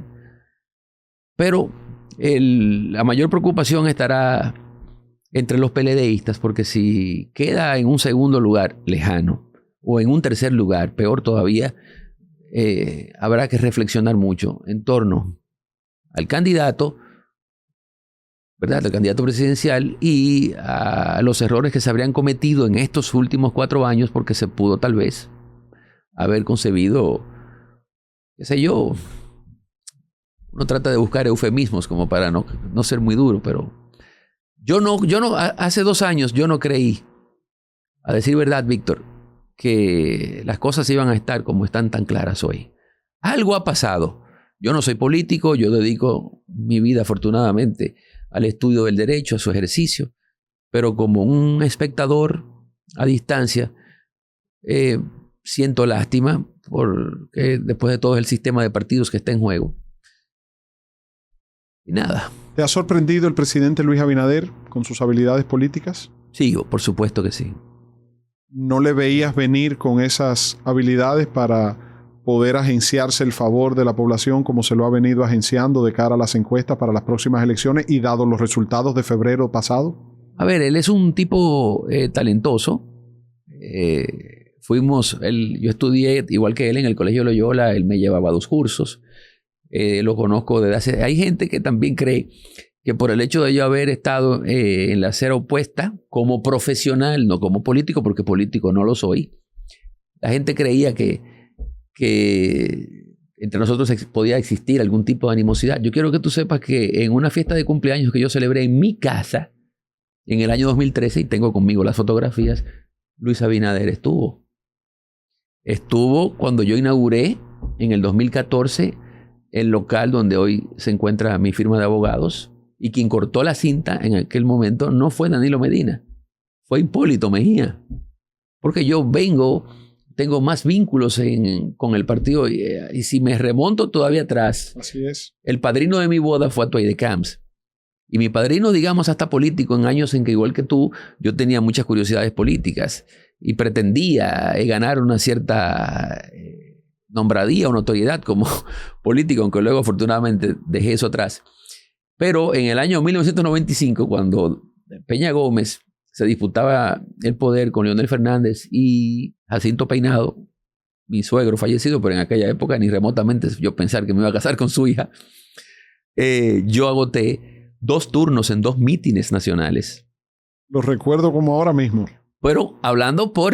Pero la mayor preocupación estará entre los PLDistas, porque si queda en un segundo lugar lejano o en un tercer lugar, peor todavía, habrá que reflexionar mucho en torno al candidato, ¿verdad?, el candidato presidencial, y a los errores que se habrían cometido en estos últimos 4 años, porque se pudo tal vez haber concebido, qué sé yo, uno trata de buscar eufemismos como para no ser muy duro, pero hace 2 años yo no creí, a decir verdad, Víctor, que las cosas iban a estar como están tan claras hoy. Algo ha pasado. Yo no soy político, yo dedico mi vida afortunadamente al estudio del derecho, a su ejercicio, pero como un espectador a distancia, siento lástima porque después de todo el sistema de partidos que está en juego. Y nada. ¿Te ha sorprendido el presidente Luis Abinader con sus habilidades políticas? Sí, por supuesto que sí. ¿No le veías venir con esas habilidades para poder agenciarse el favor de la población como se lo ha venido agenciando de cara a las encuestas para las próximas elecciones y dado los resultados de febrero pasado? A ver, él es un tipo talentoso. Yo estudié igual que él en el Colegio Loyola, él me llevaba 2 cursos. Lo conozco desde hace... Hay gente que también cree que por el hecho de yo haber estado en la acera opuesta como profesional, no como político, porque político no lo soy, la gente creía que entre nosotros podía existir algún tipo de animosidad. Yo quiero que tú sepas que en una fiesta de cumpleaños que yo celebré en mi casa en el año 2013, y tengo conmigo las fotografías, Luis Abinader estuvo. Estuvo cuando yo inauguré en el 2014 el local donde hoy se encuentra mi firma de abogados, y quien cortó la cinta en aquel momento no fue Danilo Medina, fue Hipólito Mejía, porque yo tengo más vínculos con el partido, y si me remonto todavía atrás, así es. El padrino de mi boda fue Atuay de Camps, y mi padrino, digamos, hasta político, en años en que, igual que tú, yo tenía muchas curiosidades políticas y pretendía ganar una cierta nombradía o notoriedad como político, aunque luego afortunadamente dejé eso atrás. Pero en el año 1995, cuando Peña Gómez se disputaba el poder con Leonel Fernández y Jacinto Peinado, mi suegro fallecido, pero en aquella época ni remotamente yo pensar que me iba a casar con su hija, yo agoté 2 turnos en 2 mítines nacionales. Lo recuerdo como ahora mismo. Pero hablando por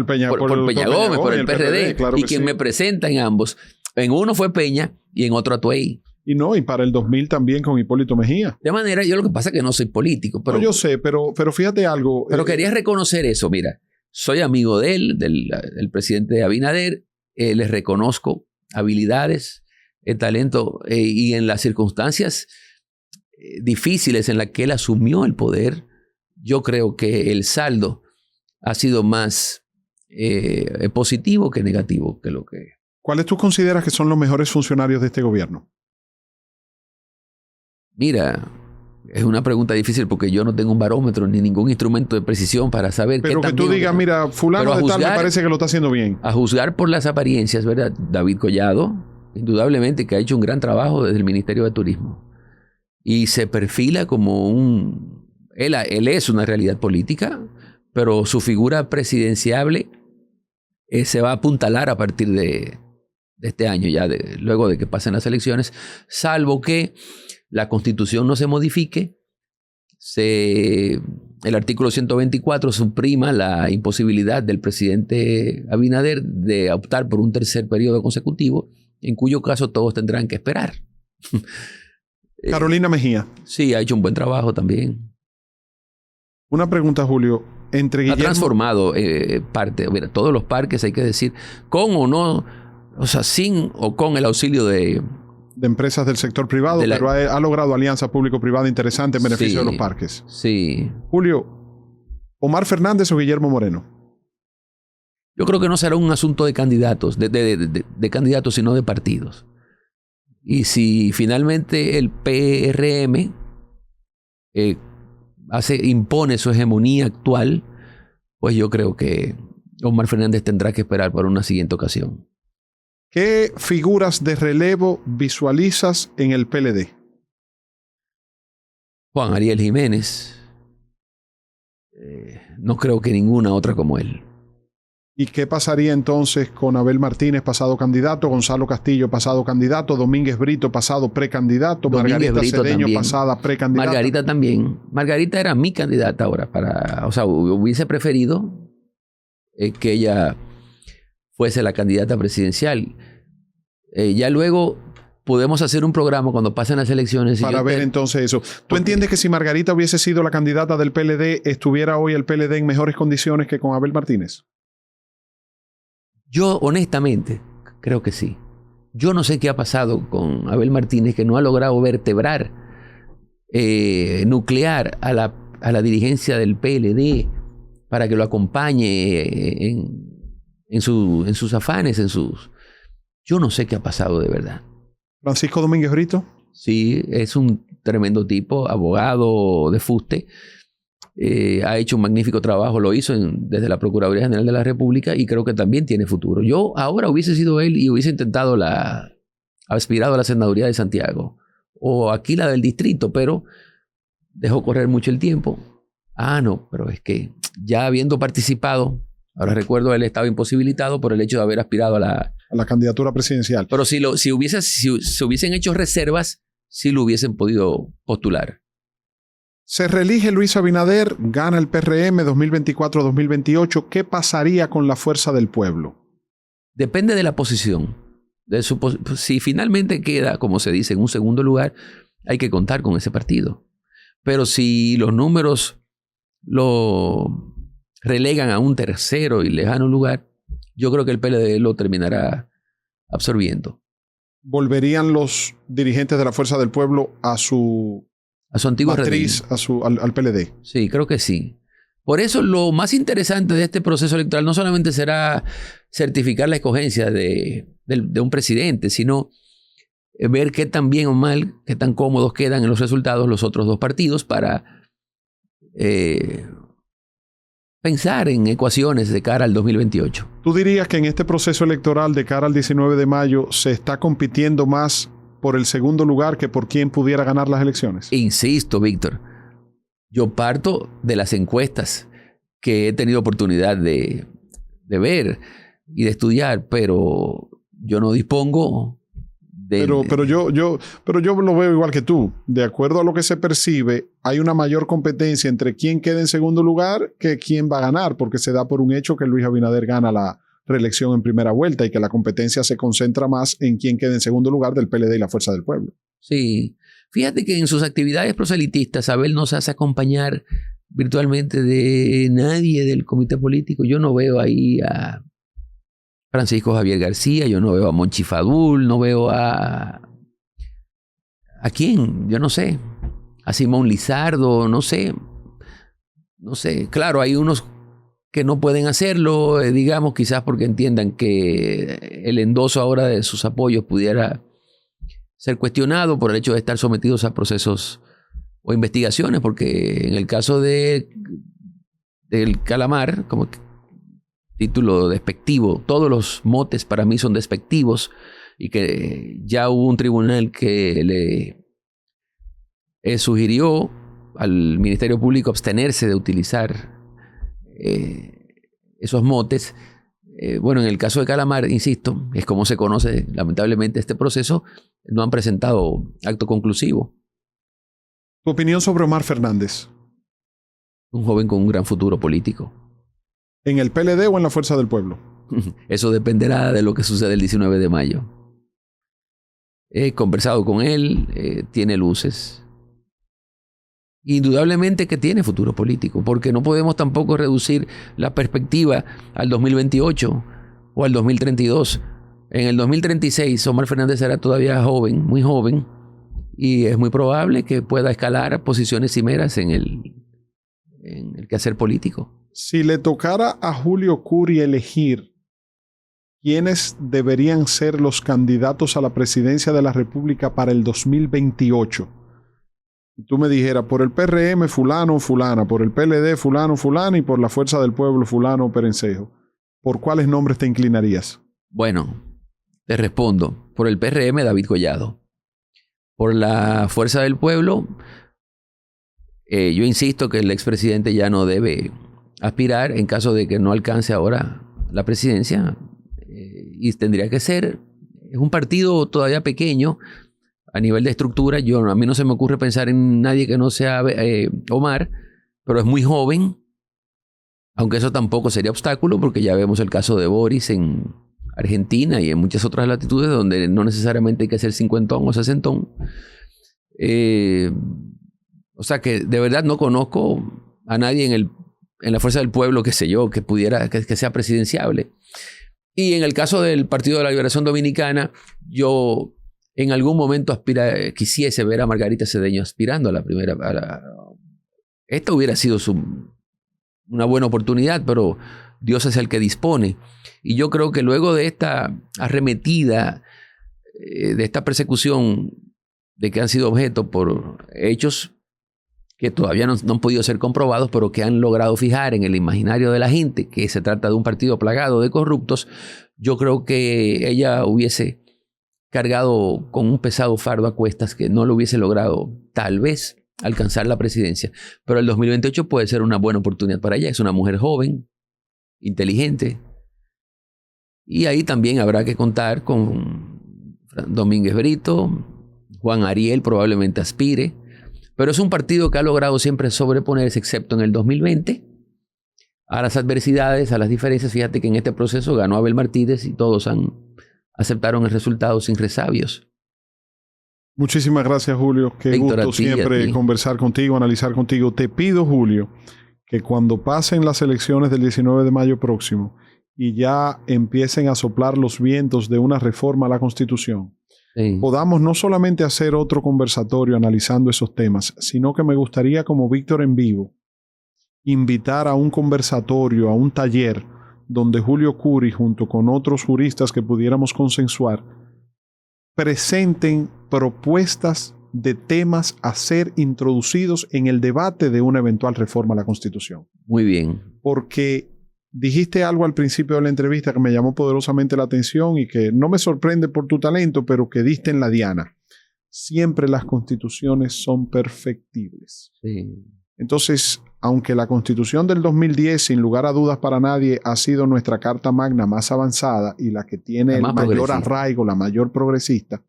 Peña Gómez, por el PRD, claro, y quien me presenta en ambos. En uno fue Peña y en otro Atuey. Y para el 2000 también con Hipólito Mejía. De manera, yo lo que pasa es que no soy político. Pero, no, yo sé, pero fíjate algo. Pero quería reconocer eso. Mira, soy amigo de él, del presidente Abinader. Les reconozco habilidades, talento y en las circunstancias difíciles en las que él asumió el poder, yo creo que el saldo ha sido más positivo que negativo que lo que... ¿Cuáles tú consideras que son los mejores funcionarios de este gobierno? Mira, es una pregunta difícil porque yo no tengo un barómetro ni ningún instrumento de precisión para saber pero qué que tú digas, mira, fulano de tal me parece que lo está haciendo bien. A juzgar por las apariencias, ¿verdad? David Collado, indudablemente que ha hecho un gran trabajo desde el Ministerio de Turismo. Y se perfila como él es una realidad política, pero su figura presidenciable se va a apuntalar a partir de este año, luego de que pasen las elecciones, salvo que la Constitución no se modifique. El artículo 124 suprima la imposibilidad del presidente Abinader de optar por un tercer periodo consecutivo, en cuyo caso todos tendrán que esperar. Carolina Mejía. Sí, ha hecho un buen trabajo también. Una pregunta, Julio. Ha transformado mira, todos los parques, hay que decir, con o no, o sea, sin o con el auxilio de empresas del sector privado, pero ha logrado alianza público-privada interesante en beneficio de los parques. Sí. Julio, ¿Omar Fernández o Guillermo Moreno? Yo creo que no será un asunto de candidatos, de candidatos, sino de partidos. Y si finalmente el PRM impone su hegemonía actual, pues yo creo que Omar Fernández tendrá que esperar por una siguiente ocasión. ¿Qué figuras de relevo visualizas en el PLD? Juan Ariel Jiménez. No creo que ninguna otra como él. ¿Y qué pasaría entonces con Abel Martínez, pasado candidato, Gonzalo Castillo, pasado candidato, Domínguez Brito, pasado precandidato, Margarita Cedeño, pasada precandidata? Margarita también. Margarita era mi candidata ahora hubiese preferido que ella fuese la candidata presidencial. Ya luego podemos hacer un programa cuando pasen las elecciones. Para ver entonces eso. ¿Tú entiendes que si Margarita hubiese sido la candidata del PLD, estuviera hoy el PLD en mejores condiciones que con Abel Martínez? Yo, honestamente, creo que sí. Yo no sé qué ha pasado con Abel Martínez, que no ha logrado vertebrar, nuclear a la dirigencia del PLD para que lo acompañe en sus afanes, Yo no sé qué ha pasado de verdad. Francisco Domínguez Brito. Sí, es un tremendo tipo, abogado de fuste. Ha hecho un magnífico trabajo, lo hizo desde la Procuraduría General de la República y creo que también tiene futuro. Yo ahora hubiese sido él y hubiese intentado aspirado a la senaduría de Santiago o aquí la del distrito, pero dejó correr mucho el tiempo. No, pero es que ya habiendo participado, ahora recuerdo, él estaba imposibilitado por el hecho de haber aspirado a la candidatura presidencial. Pero si hubiesen hecho reservas, sí lo hubiesen podido postular. Se reelige Luis Abinader, gana el PRM 2024-2028. ¿Qué pasaría con la fuerza del pueblo? Depende de la posición. Si finalmente queda, como se dice, en un segundo lugar, hay que contar con ese partido. Pero si los números lo relegan a un tercero y lejano lugar, yo creo que el PLD lo terminará absorbiendo. ¿Volverían los dirigentes de la fuerza del pueblo a su antigua matriz, al PLD? Sí, creo que sí. Por eso lo más interesante de este proceso electoral no solamente será certificar la escogencia de un presidente, sino ver qué tan bien o mal, qué tan cómodos quedan en los resultados los otros dos partidos para pensar en ecuaciones de cara al 2028. ¿Tú dirías que en este proceso electoral de cara al 19 de mayo se está compitiendo más por el segundo lugar que por quién pudiera ganar las elecciones? Insisto, Víctor, yo parto de las encuestas que he tenido oportunidad de ver. y de estudiar, pero yo no dispongo de... Pero yo lo veo igual que tú. De acuerdo a lo que se percibe, hay una mayor competencia entre quién queda en segundo lugar que quién va a ganar, porque se da por un hecho que Luis Abinader gana la reelección en primera vuelta y que la competencia se concentra más en quién queda en segundo lugar del PLD y la Fuerza del Pueblo. Sí. Fíjate que en sus actividades proselitistas, Abel no se hace acompañar virtualmente de nadie del comité político. Yo no veo ahí a Francisco Javier García, yo no veo a Monchi Fadul, no veo ¿a quién? Yo no sé. A Simón Lizardo, no sé. No sé. Claro, hay unos que no pueden hacerlo, digamos, quizás porque entiendan que el endoso ahora de sus apoyos pudiera ser cuestionado por el hecho de estar sometidos a procesos o investigaciones, porque en el caso del Calamar, como título despectivo, todos los motes para mí son despectivos, y que ya hubo un tribunal que le sugirió al Ministerio Público abstenerse de utilizar esos motes. Bueno, en el caso de Calamar, insisto, es como se conoce lamentablemente este proceso, no han presentado acto conclusivo. ¿Tu opinión sobre Omar Fernández? Un joven con un gran futuro político. ¿En el PLD o en la Fuerza del Pueblo? Eso dependerá de lo que sucede el 19 de mayo. He conversado con él, tiene luces. Indudablemente que tiene futuro político, porque no podemos tampoco reducir la perspectiva al 2028 o al 2032. En el 2036 Omar Fernández será todavía joven, muy joven, y es muy probable que pueda escalar a posiciones cimeras en el quehacer político. Si le tocara a Julio Kuri elegir quiénes deberían ser los candidatos a la presidencia de la República para el 2028, y tú me dijeras, por el PRM fulano o fulana, por el PLD fulano o fulana y por la Fuerza del Pueblo fulano o perencejo, ¿por cuáles nombres te inclinarías? Bueno, te respondo. Por el PRM, David Collado. Por la Fuerza del Pueblo, yo insisto que el expresidente ya no debe aspirar en caso de que no alcance ahora la presidencia, y tendría que ser. Es un partido todavía pequeño a nivel de estructura. A mí no se me ocurre pensar en nadie que no sea Omar, pero es muy joven, aunque eso tampoco sería obstáculo, porque ya vemos el caso de Boris en Argentina y en muchas otras latitudes donde no necesariamente hay que ser cincuentón o sesentón. O sea que de verdad no conozco a nadie en la Fuerza del Pueblo, qué sé yo, que pudiera, que sea presidenciable. Y en el caso del Partido de la Liberación Dominicana, yo en algún momento quisiese ver a Margarita Cedeño aspirando a la primera. Esta hubiera sido una buena oportunidad, pero Dios es el que dispone. Y yo creo que luego de esta arremetida, de esta persecución de que han sido objeto por hechos que todavía no han podido ser comprobados, pero que han logrado fijar en el imaginario de la gente que se trata de un partido plagado de corruptos, yo creo que ella hubiese cargado con un pesado fardo a cuestas que no lo hubiese logrado, tal vez, alcanzar la presidencia. Pero el 2028 puede ser una buena oportunidad para ella. Es una mujer joven, inteligente, y ahí también habrá que contar con Domínguez Brito. Juan Ariel probablemente aspire, pero es un partido que ha logrado siempre sobreponerse, excepto en el 2020, a las adversidades, a las diferencias. Fíjate que en este proceso ganó Abel Martínez y todos aceptaron el resultado sin resabios. Muchísimas gracias, Julio. Qué Víctor, gusto siempre conversar contigo, analizar contigo. Te pido, Julio, que cuando pasen las elecciones del 19 de mayo próximo y ya empiecen a soplar los vientos de una reforma a la Constitución, podamos no solamente hacer otro conversatorio analizando esos temas, sino que me gustaría, como Víctor en Vivo, invitar a un conversatorio, a un taller, donde Julio Kuri, junto con otros juristas que pudiéramos consensuar, presenten propuestas de temas a ser introducidos en el debate de una eventual reforma a la Constitución. Muy bien. Porque dijiste algo al principio de la entrevista que me llamó poderosamente la atención y que no me sorprende por tu talento, pero que diste en la diana. Siempre las constituciones son perfectibles. Sí. Entonces, aunque la Constitución del 2010, sin lugar a dudas para nadie, ha sido nuestra carta magna más avanzada y la que tiene el mayor arraigo, la mayor progresista,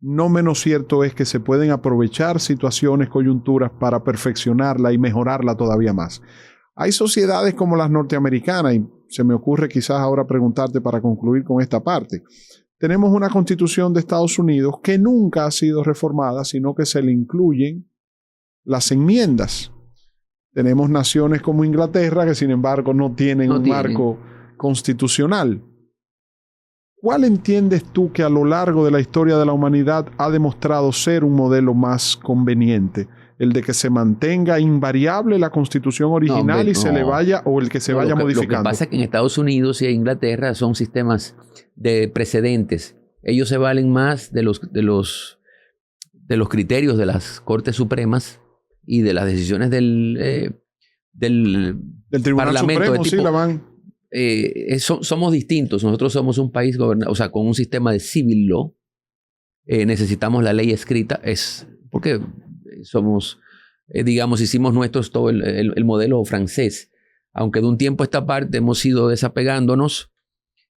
no menos cierto es que se pueden aprovechar situaciones, coyunturas para perfeccionarla y mejorarla todavía más. Hay sociedades como las norteamericanas, y se me ocurre quizás ahora preguntarte para concluir con esta parte. Tenemos una Constitución de Estados Unidos que nunca ha sido reformada, sino que se le incluyen las enmiendas. Tenemos naciones como Inglaterra que sin embargo no tienen un marco constitucional. ¿Cuál entiendes tú que a lo largo de la historia de la humanidad ha demostrado ser un modelo más conveniente? ¿El de que se mantenga invariable la Constitución original y se le vaya, o el que se vaya modificando? Lo que pasa es que en Estados Unidos y en Inglaterra son sistemas de precedentes. Ellos se valen más de los criterios de las Cortes Supremas y de las decisiones del Tribunal Parlamento. Supremo, sí, la van. Somos distintos. Nosotros somos un país gobernado, o sea, con un sistema de civil law. Necesitamos la ley escrita. Porque somos, digamos, hicimos nuestros todo el modelo francés. Aunque de un tiempo a esta parte hemos ido desapegándonos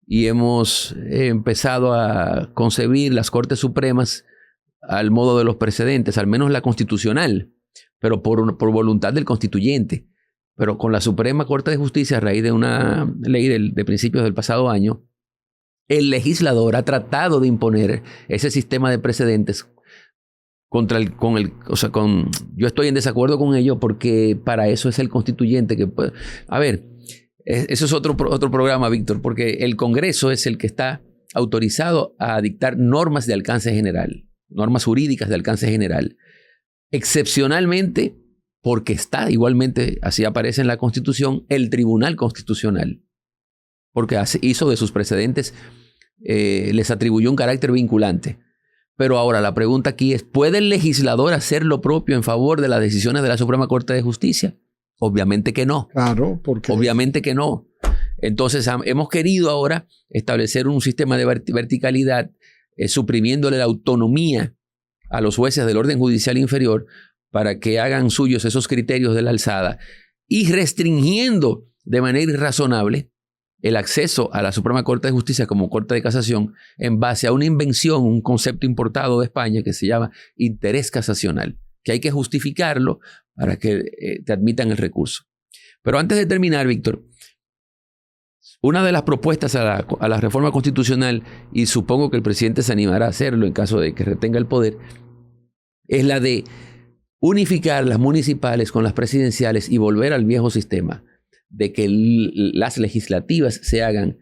y hemos empezado a concebir las Cortes Supremas al modo de los precedentes, al menos la constitucional, pero por voluntad del constituyente. Pero con la Suprema Corte de Justicia, a raíz de una ley de principios del pasado año, el legislador ha tratado de imponer ese sistema de precedentes yo estoy en desacuerdo con ello porque para eso es el constituyente que puede. A ver, eso es otro programa, Víctor, porque el Congreso es el que está autorizado a dictar normas de alcance general, normas jurídicas de alcance general. Excepcionalmente, porque está igualmente, así aparece en la Constitución, el Tribunal Constitucional, porque hizo de sus precedentes, les atribuyó un carácter vinculante. Pero ahora la pregunta aquí es, ¿puede el legislador hacer lo propio en favor de las decisiones de la Suprema Corte de Justicia? Obviamente que no. Claro, porque... Obviamente que no. Entonces hemos querido ahora establecer un sistema de verticalidad, suprimiéndole la autonomía a los jueces del orden judicial inferior para que hagan suyos esos criterios de la alzada y restringiendo de manera irrazonable el acceso a la Suprema Corte de Justicia como Corte de Casación en base a una invención, un concepto importado de España que se llama interés casacional, que hay que justificarlo para que te admitan el recurso. Pero antes de terminar, Víctor, una de las propuestas a la reforma constitucional, y supongo que el presidente se animará a hacerlo en caso de que retenga el poder, es la de unificar las municipales con las presidenciales y volver al viejo sistema de que las legislativas se hagan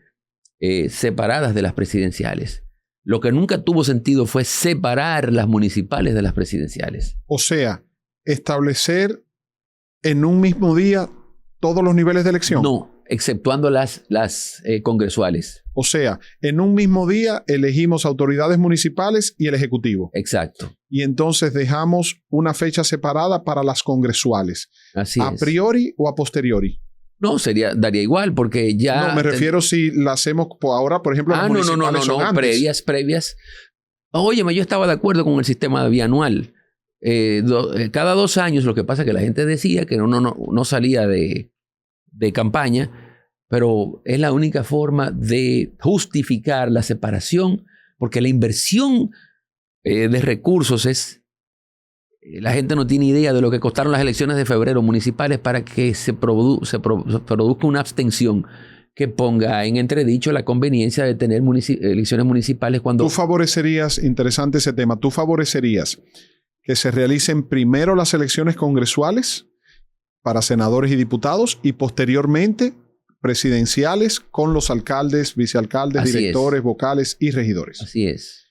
separadas de las presidenciales. Lo que nunca tuvo sentido fue separar las municipales de las presidenciales. O sea, establecer en un mismo día todos los niveles de elección. No, exceptuando las congresuales. O sea, en un mismo día elegimos autoridades municipales y el Ejecutivo. Exacto. Y entonces dejamos una fecha separada para las congresuales. Así ¿A priori o a posteriori? No, daría igual porque ya... No, me refiero si la hacemos ahora, por ejemplo, las municipales son antes. previas. Óyeme, yo estaba de acuerdo con el sistema bianual. Cada 2 años, lo que pasa es que la gente decía que no salía de campaña, pero es la única forma de justificar la separación, porque la inversión de recursos es... La gente no tiene idea de lo que costaron las elecciones de febrero municipales para que se produzca una abstención que ponga en entredicho la conveniencia de tener elecciones municipales cuando... Tú favorecerías, interesante ese tema, tú favorecerías que se realicen primero las elecciones congresuales para senadores y diputados y posteriormente presidenciales con los alcaldes, vicealcaldes, directores, vocales y regidores. Así es.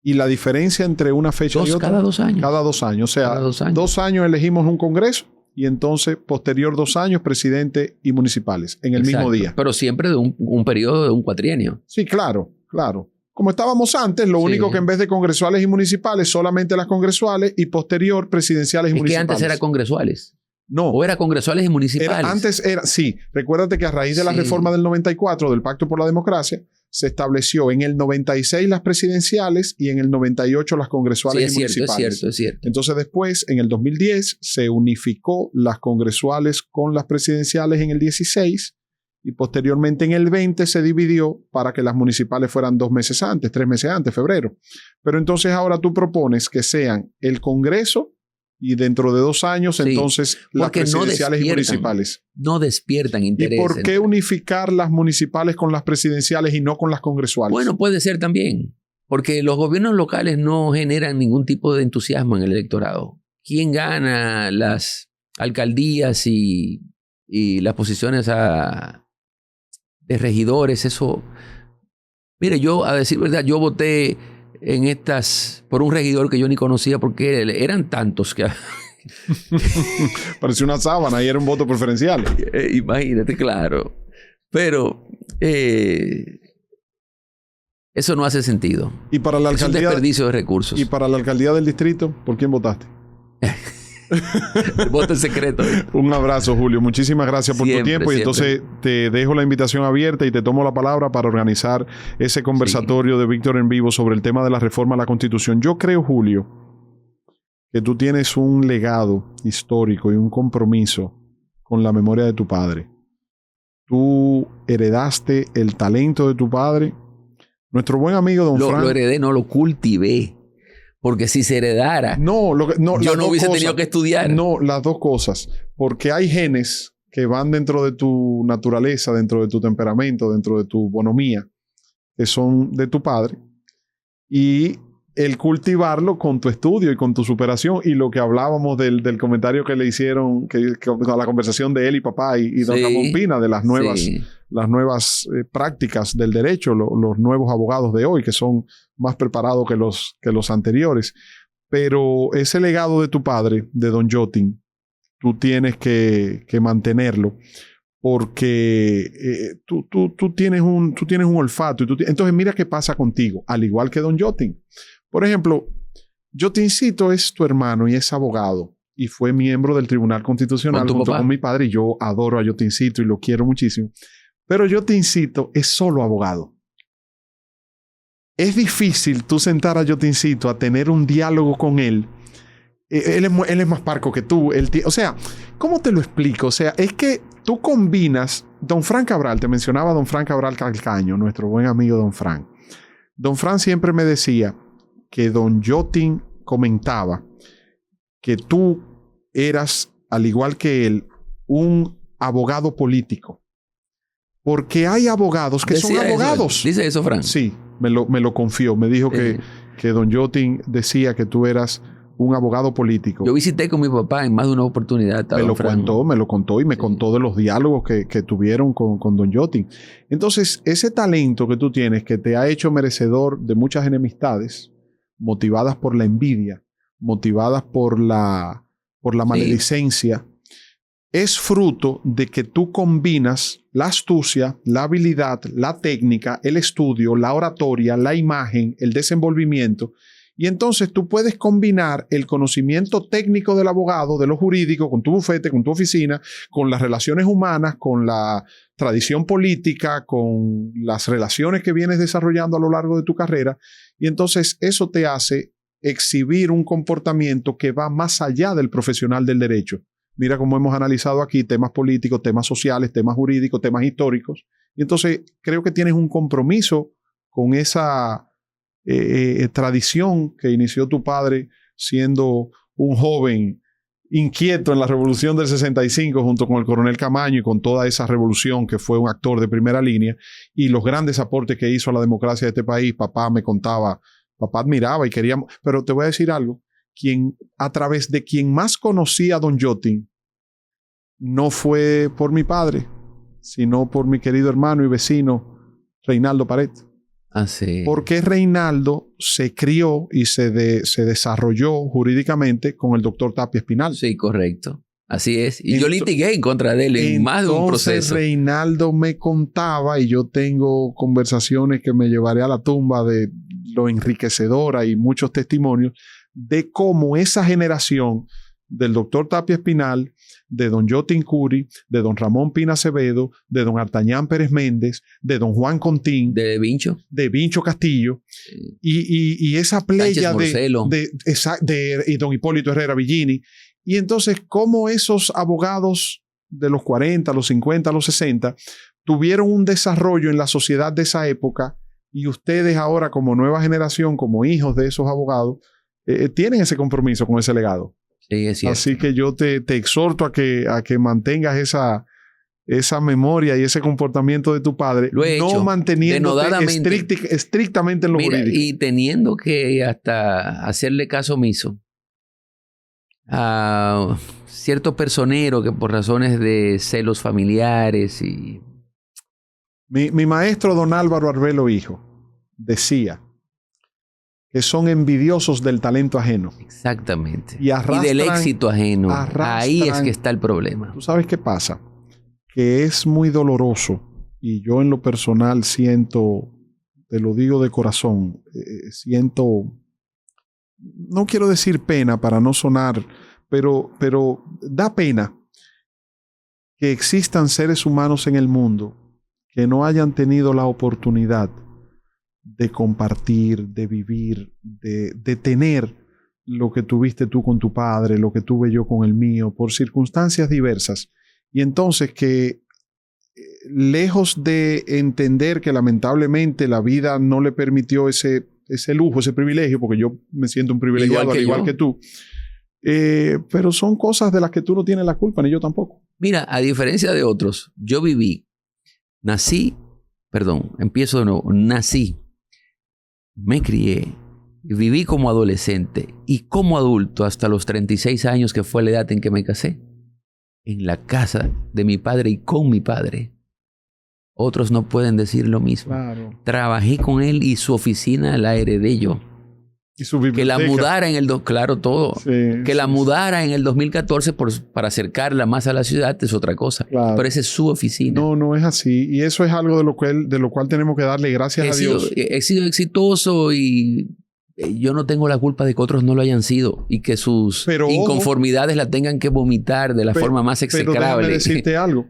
¿Y la diferencia entre una fecha y otra? Cada 2 años. Cada 2 años. O sea, cada 2 años. 2 años elegimos un congreso y entonces, posterior 2 años, presidente y municipales en el mismo día. Pero siempre de un periodo de un cuatrienio. Sí, claro, claro. Como estábamos antes, lo único que en vez de congresuales y municipales, solamente las congresuales y posterior presidenciales y municipales. Es que antes era congresuales. No. O era congresuales y municipales. Antes era, sí. Recuérdate que a raíz de la reforma del 94, del Pacto por la Democracia, se estableció en el 96 las presidenciales y en el 98 las congresuales y municipales. Es cierto. Entonces después, en el 2010, se unificó las congresuales con las presidenciales en el 16 y posteriormente en el 20 se dividió para que las municipales fueran 2 meses antes, 3 meses antes, febrero. Pero entonces ahora tú propones que sean el Congreso y dentro de 2 años, entonces, las presidenciales y municipales. No despiertan interés. ¿Y por qué unificar las municipales con las presidenciales y no con las congresuales? Bueno, puede ser también. Porque los gobiernos locales no generan ningún tipo de entusiasmo en el electorado. ¿Quién gana las alcaldías y las posiciones de regidores? Eso. Mire, yo, a decir verdad, yo voté por un regidor que yo ni conocía porque eran tantos que... Parecía una sábana y era un voto preferencial. Imagínate, claro. Pero eso no hace sentido. ¿Y para la alcaldía, es un desperdicio de recursos. ¿Y para la alcaldía del distrito, por quién votaste? El voto en secreto. Un abrazo, Julio. Muchísimas gracias por tu tiempo. Y entonces te dejo la invitación abierta y te tomo la palabra para organizar ese conversatorio de Víctor en Vivo sobre el tema de la reforma a la Constitución. Yo creo, Julio, que tú tienes un legado histórico y un compromiso con la memoria de tu padre. Tú heredaste el talento de tu padre. Nuestro buen amigo Don Frank... Lo heredé, no lo cultivé. Porque si se heredara, yo no hubiese tenido que estudiar. No, las dos cosas. Porque hay genes que van dentro de tu naturaleza, dentro de tu temperamento, dentro de tu bonomía, que son de tu padre. Y el cultivarlo con tu estudio y con tu superación. Y lo que hablábamos del comentario que le hicieron, a la conversación de él y papá y don Ramón Pina, de las nuevas prácticas del derecho, los nuevos abogados de hoy, que son más preparados que los anteriores. Pero ese legado de tu padre, de Don Yotting, tú tienes que mantenerlo porque tú tienes un olfato. Entonces mira qué pasa contigo, al igual que Don Yotting. Por ejemplo, Yotincito es tu hermano y es abogado y fue miembro del Tribunal Constitucional junto con mi padre, y yo adoro a Yotincito y lo quiero muchísimo. Pero Yotincito es solo abogado. Es difícil tú sentar a Yotincito a tener un diálogo con él. Él es más parco que tú. O sea, ¿cómo te lo explico? O sea, es que tú combinas... Don Frank Cabral, te mencionaba Don Frank Cabral Calcaño, nuestro buen amigo Don Frank. Don Frank siempre me decía que Don Yotting comentaba que tú eras, al igual que él, un abogado político. Porque hay abogados que son abogados. ¿Dice eso, Frank? Sí, me lo confió. Me dijo que Don Yotting decía que tú eras un abogado político. Yo visité con mi papá en más de una oportunidad. Me lo contó y me contó de los diálogos que tuvieron con Don Yotting. Entonces, ese talento que tú tienes, que te ha hecho merecedor de muchas enemistades, motivadas por la envidia, motivadas por la maledicencia, es fruto de que tú combinas la astucia, la habilidad, la técnica, el estudio, la oratoria, la imagen, el desenvolvimiento. Y entonces tú puedes combinar el conocimiento técnico del abogado, de lo jurídico, con tu bufete, con tu oficina, con las relaciones humanas, con la tradición política, con las relaciones que vienes desarrollando a lo largo de tu carrera. Y entonces eso te hace exhibir un comportamiento que va más allá del profesional del derecho. Mira cómo hemos analizado aquí temas políticos, temas sociales, temas jurídicos, temas históricos. Y entonces creo que tienes un compromiso con esa tradición que inició tu padre siendo un joven inquieto en la revolución del 65 junto con el coronel Camaño y con toda esa revolución, que fue un actor de primera línea, y los grandes aportes que hizo a la democracia de este país. Papá me contaba, papá admiraba y queríamos, pero te voy a decir algo, a través de quien más conocía a Don Yotting no fue por mi padre, sino por mi querido hermano y vecino Reinaldo Pared. Ah, sí. Porque Reinaldo se crió y se desarrolló jurídicamente con el doctor Tapia Espinal. Sí, correcto. Así es. Y yo litigué en contra de él en más de un proceso. Entonces Reinaldo me contaba, y yo tengo conversaciones que me llevaré a la tumba de lo enriquecedora y muchos testimonios de cómo esa generación del doctor Tapia Espinal, de don Yotin Curi, de don Ramón Pina Acevedo, de don Artañán Pérez Méndez, de don Juan Contín, de Vincho Castillo, y esa playa y don Hipólito Herrera Villini. Y entonces, ¿cómo esos abogados de los 40, los 50, los 60 tuvieron un desarrollo en la sociedad de esa época, y ustedes ahora como nueva generación, como hijos de esos abogados, tienen ese compromiso con ese legado? Sí, es cierto. Así que yo te exhorto a que mantengas esa memoria y ese comportamiento de tu padre, no manteniéndote estrictamente en lo jurídico. Y teniendo que hasta hacerle caso omiso a cierto personero que por razones de celos familiares y... Mi maestro don Álvaro Arbelo Hijo decía que son envidiosos del talento ajeno. Exactamente. Y del éxito ajeno. Ahí es que está el problema. ¿Tú sabes qué pasa? Que es muy doloroso, y yo en lo personal siento, te lo digo de corazón, siento, no quiero decir pena para no sonar, pero da pena que existan seres humanos en el mundo que no hayan tenido la oportunidad de compartir, de vivir, de tener lo que tuviste tú con tu padre, lo que tuve yo con el mío, por circunstancias diversas. Y entonces que, lejos de entender que lamentablemente la vida no le permitió ese lujo, ese privilegio, porque yo me siento un privilegiado al igual que tú, pero son cosas de las que tú no tienes la culpa, ni yo tampoco. Mira, a diferencia de otros, yo nací, me crié, viví como adolescente y como adulto hasta los 36 años, que fue la edad en que me casé, en la casa de mi padre y con mi padre. Otros no pueden decir lo mismo. Claro. Trabajé con él y su oficina la heredé yo. Y su biblioteca. Que la mudara en el... Claro, todo. Sí, la mudara en el 2014 para acercarla más a la ciudad es otra cosa. Claro. Pero esa es su oficina. No es así. Y eso es algo de lo cual tenemos que darle gracias a Dios. He sido exitoso y yo no tengo la culpa de que otros no lo hayan sido y que sus inconformidades la tengan que vomitar de la forma más execrable. Pero déjame decirte algo.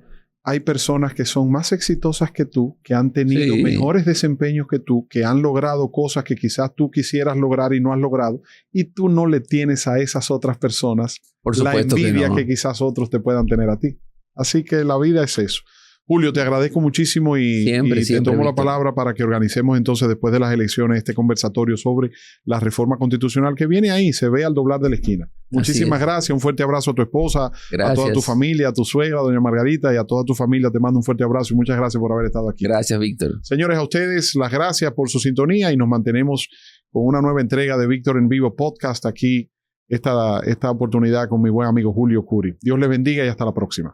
Hay personas que son más exitosas que tú, que han tenido mejores desempeños que tú, que han logrado cosas que quizás tú quisieras lograr y no has logrado, y tú no le tienes a esas otras personas la envidia que quizás otros te puedan tener a ti. Así que la vida es eso. Julio, te agradezco muchísimo y te tomo la palabra para que organicemos entonces después de las elecciones este conversatorio sobre la reforma constitucional que viene ahí, se ve al doblar de la esquina. Muchísimas gracias, un fuerte abrazo a tu esposa, a toda tu familia, a tu suegra, doña Margarita, y a toda tu familia. Te mando un fuerte abrazo y muchas gracias por haber estado aquí. Gracias, Víctor. Señores, a ustedes las gracias por su sintonía y nos mantenemos con una nueva entrega de Víctor en Vivo Podcast aquí, esta oportunidad con mi buen amigo Julio Curi. Dios les bendiga y hasta la próxima.